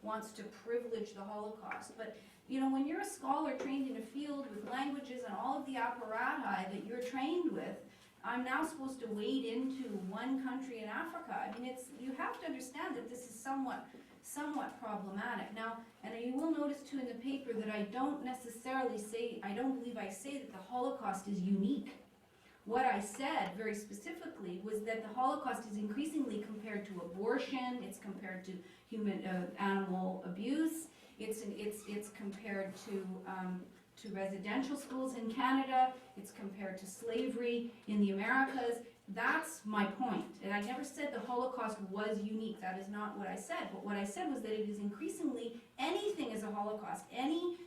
wants to privilege the Holocaust. But you know, when you're a scholar trained in a field with languages and all of the apparati that you're trained with, I'm now supposed to wade into one country in Africa. I mean, you have to understand that this is somewhat problematic. Now, and you will notice too in the paper that I don't believe I say that the Holocaust is unique. What I said very specifically was that the Holocaust is increasingly compared to abortion, it's compared to animal abuse, it's compared to residential schools in Canada, it's compared to slavery in the Americas. That's my point. And I never said the Holocaust was unique. That is not what I said. But what I said was that it is increasingly, anything is a Holocaust. Any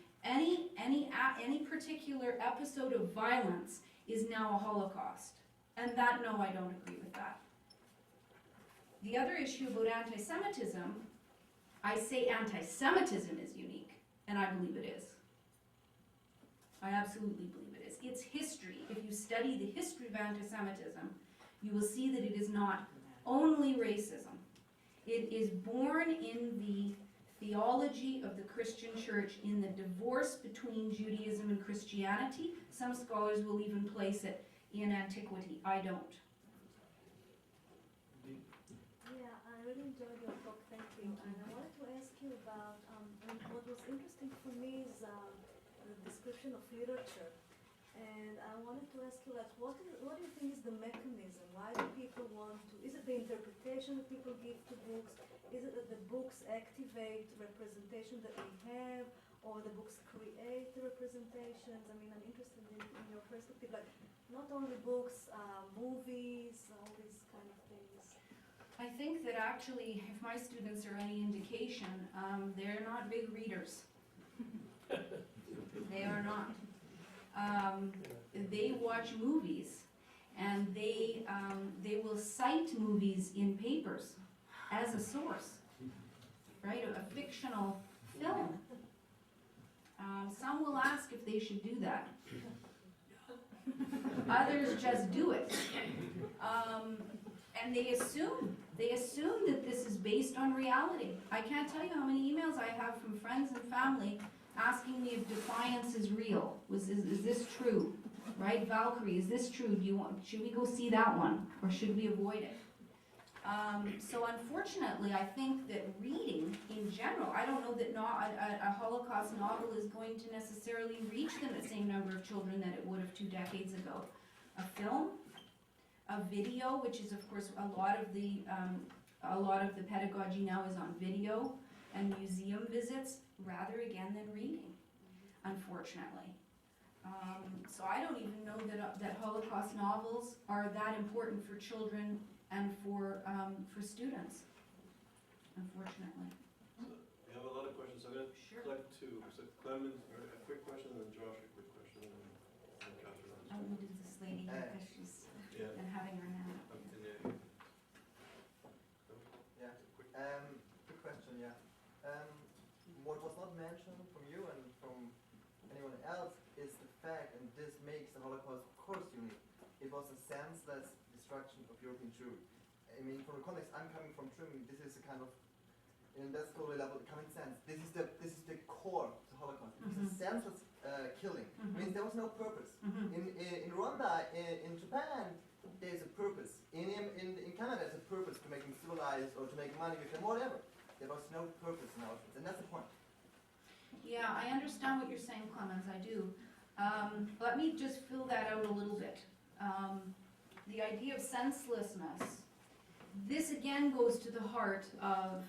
particular episode of violence is now a Holocaust. And that, no, I don't agree with that. The other issue about anti-Semitism, I say anti-Semitism is unique, and I believe it is. I absolutely believe it is. It's history. If you study the history of anti-Semitism, you will see that it is not only racism. It is born in the theology of the Christian church, in the divorce between Judaism and Christianity. Some scholars will even place it in antiquity. I don't. Yeah, I really enjoyed your talk, thank you. And I wanted to ask you about, what was interesting for me is the description of literature. And I wanted to ask you, like, what do you think is the mechanism? Why do people want to, is it the interpretation that people give to books? Is it that the books activate representation that we have, or the books create the representations? I mean, I'm interested in your perspective, like, not only books, movies, all these kind of things. I think that actually, if my students are any indication, they're not big readers. They are not. They watch movies, and they will cite movies in papers as a source, right? A fictional film. Some will ask if they should do that. Others just do it. And they assume that this is based on reality. I can't tell you how many emails I have from friends and family asking me if Defiance is real. Is this true? Right? Valkyrie, is this true? Should we go see that one? Or should we avoid it? So unfortunately, I think that reading in general, I don't know that a Holocaust novel is going to necessarily reach the same number of children that it would have 2 decades ago. A film, a video, which is of course a lot of the pedagogy now is on video and museum visits, rather again than reading, unfortunately. So I don't even know that Holocaust novels are that important for children and for students, unfortunately. So we have a lot of questions. I'm going to Sure. like to So Clemens, a quick question, and then Josh, a quick question, and then Catherine. I'll move to this lady because she's Yeah. been having her hand up. Yeah. Quick question, yeah. What was not mentioned from you and from anyone else is the fact, and this makes the Holocaust, of course, unique. It was a senseless destruction of European Jewry. I mean, from the context I'm coming from Germany, this is a kind of, in that scholarly level, common sense. This is the core of the Holocaust. It was a senseless killing. I mean, there was no purpose. In Rwanda, in Japan, there's a purpose. In Canada, there's a purpose to make them civilized or to make money with them, whatever. There was no purpose in Auschwitz, and that's the point. Yeah, I understand what you're saying, Clemens, I do. Let me just fill that out a little bit. The idea of senselessness, this again goes to the heart of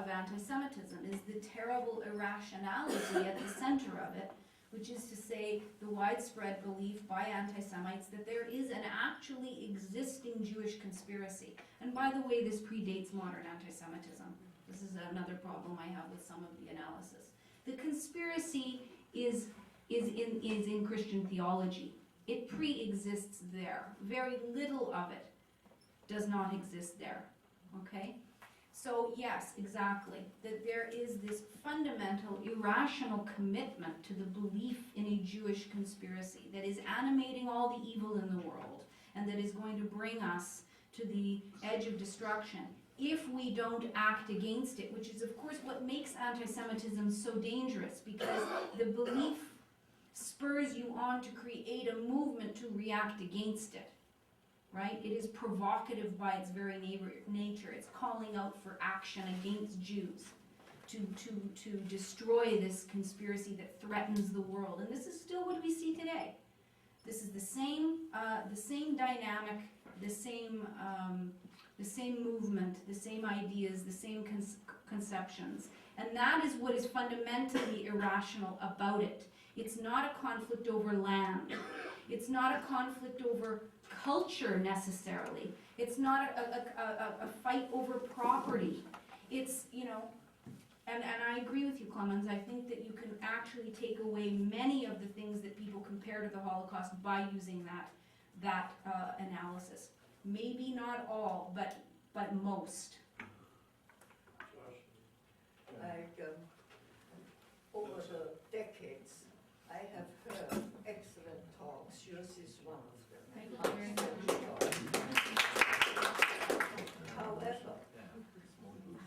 anti-Semitism, is the terrible irrationality at the center of it, which is to say the widespread belief by anti-Semites that there is an actually existing Jewish conspiracy. And by the way, this predates modern anti-Semitism. This is another problem I have with some of the analysis. The conspiracy is in Christian theology. It pre-exists there. Very little of it does not exist there. Okay? So yes, exactly, that there is this fundamental irrational commitment to the belief in a Jewish conspiracy that is animating all the evil in the world and that is going to bring us to the edge of destruction if we don't act against it, which is of course what makes anti-Semitism so dangerous, because the belief spurs you on to create a movement to react against it. Right? It is provocative by its very nature. It's calling out for action against Jews to destroy this conspiracy that threatens the world. And this is still what we see today. This is the same dynamic, the same movement, the same ideas, the same conceptions. And that is what is fundamentally irrational about it. It's not a conflict over land. It's not a conflict over culture necessarily. It's not a fight over property. It's, and I agree with you, Clemens. I think that you can actually take away many of the things that people compare to the Holocaust by using that analysis. Maybe not all, but most. Like over the decades, I have heard excellent talks. Yours is one of them. Thank you very However,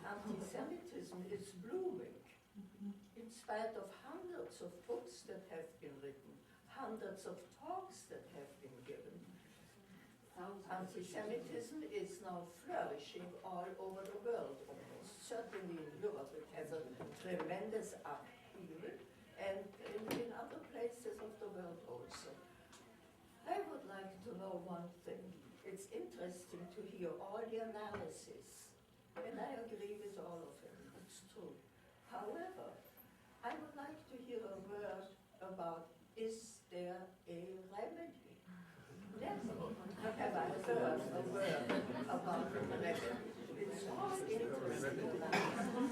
anti-Semitism is blooming. In spite of hundreds of books that have been written, hundreds of talks that have been given, anti-Semitism is now flourishing all over the world almost. Certainly in Europe it has a tremendous upheaval, and in other places of the world also. I would like to know one thing. It's interesting to hear all the analysis, and I agree with all of it. It's true. However, I would like to hear a word about, is there a remedy? Yes. Have I heard a word about a remedy? It's all interesting analysis.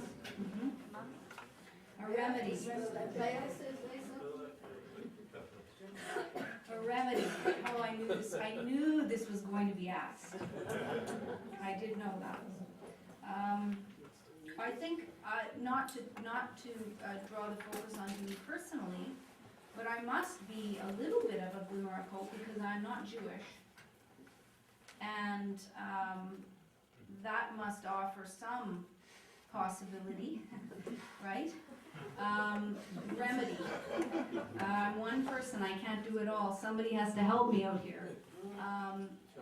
A remedy. A remedy. Oh, I knew this was going to be asked. I did know that. I think not to draw the focus onto me personally, but I must be a little bit of a glimmer of hope because I'm not Jewish, and that must offer some possibility, right? Remedy. I'm one person, I can't do it all. Somebody has to help me out here.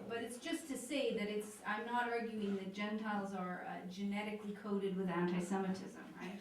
But it's just to say that I'm not arguing that Gentiles are genetically coded with anti-Semitism, right?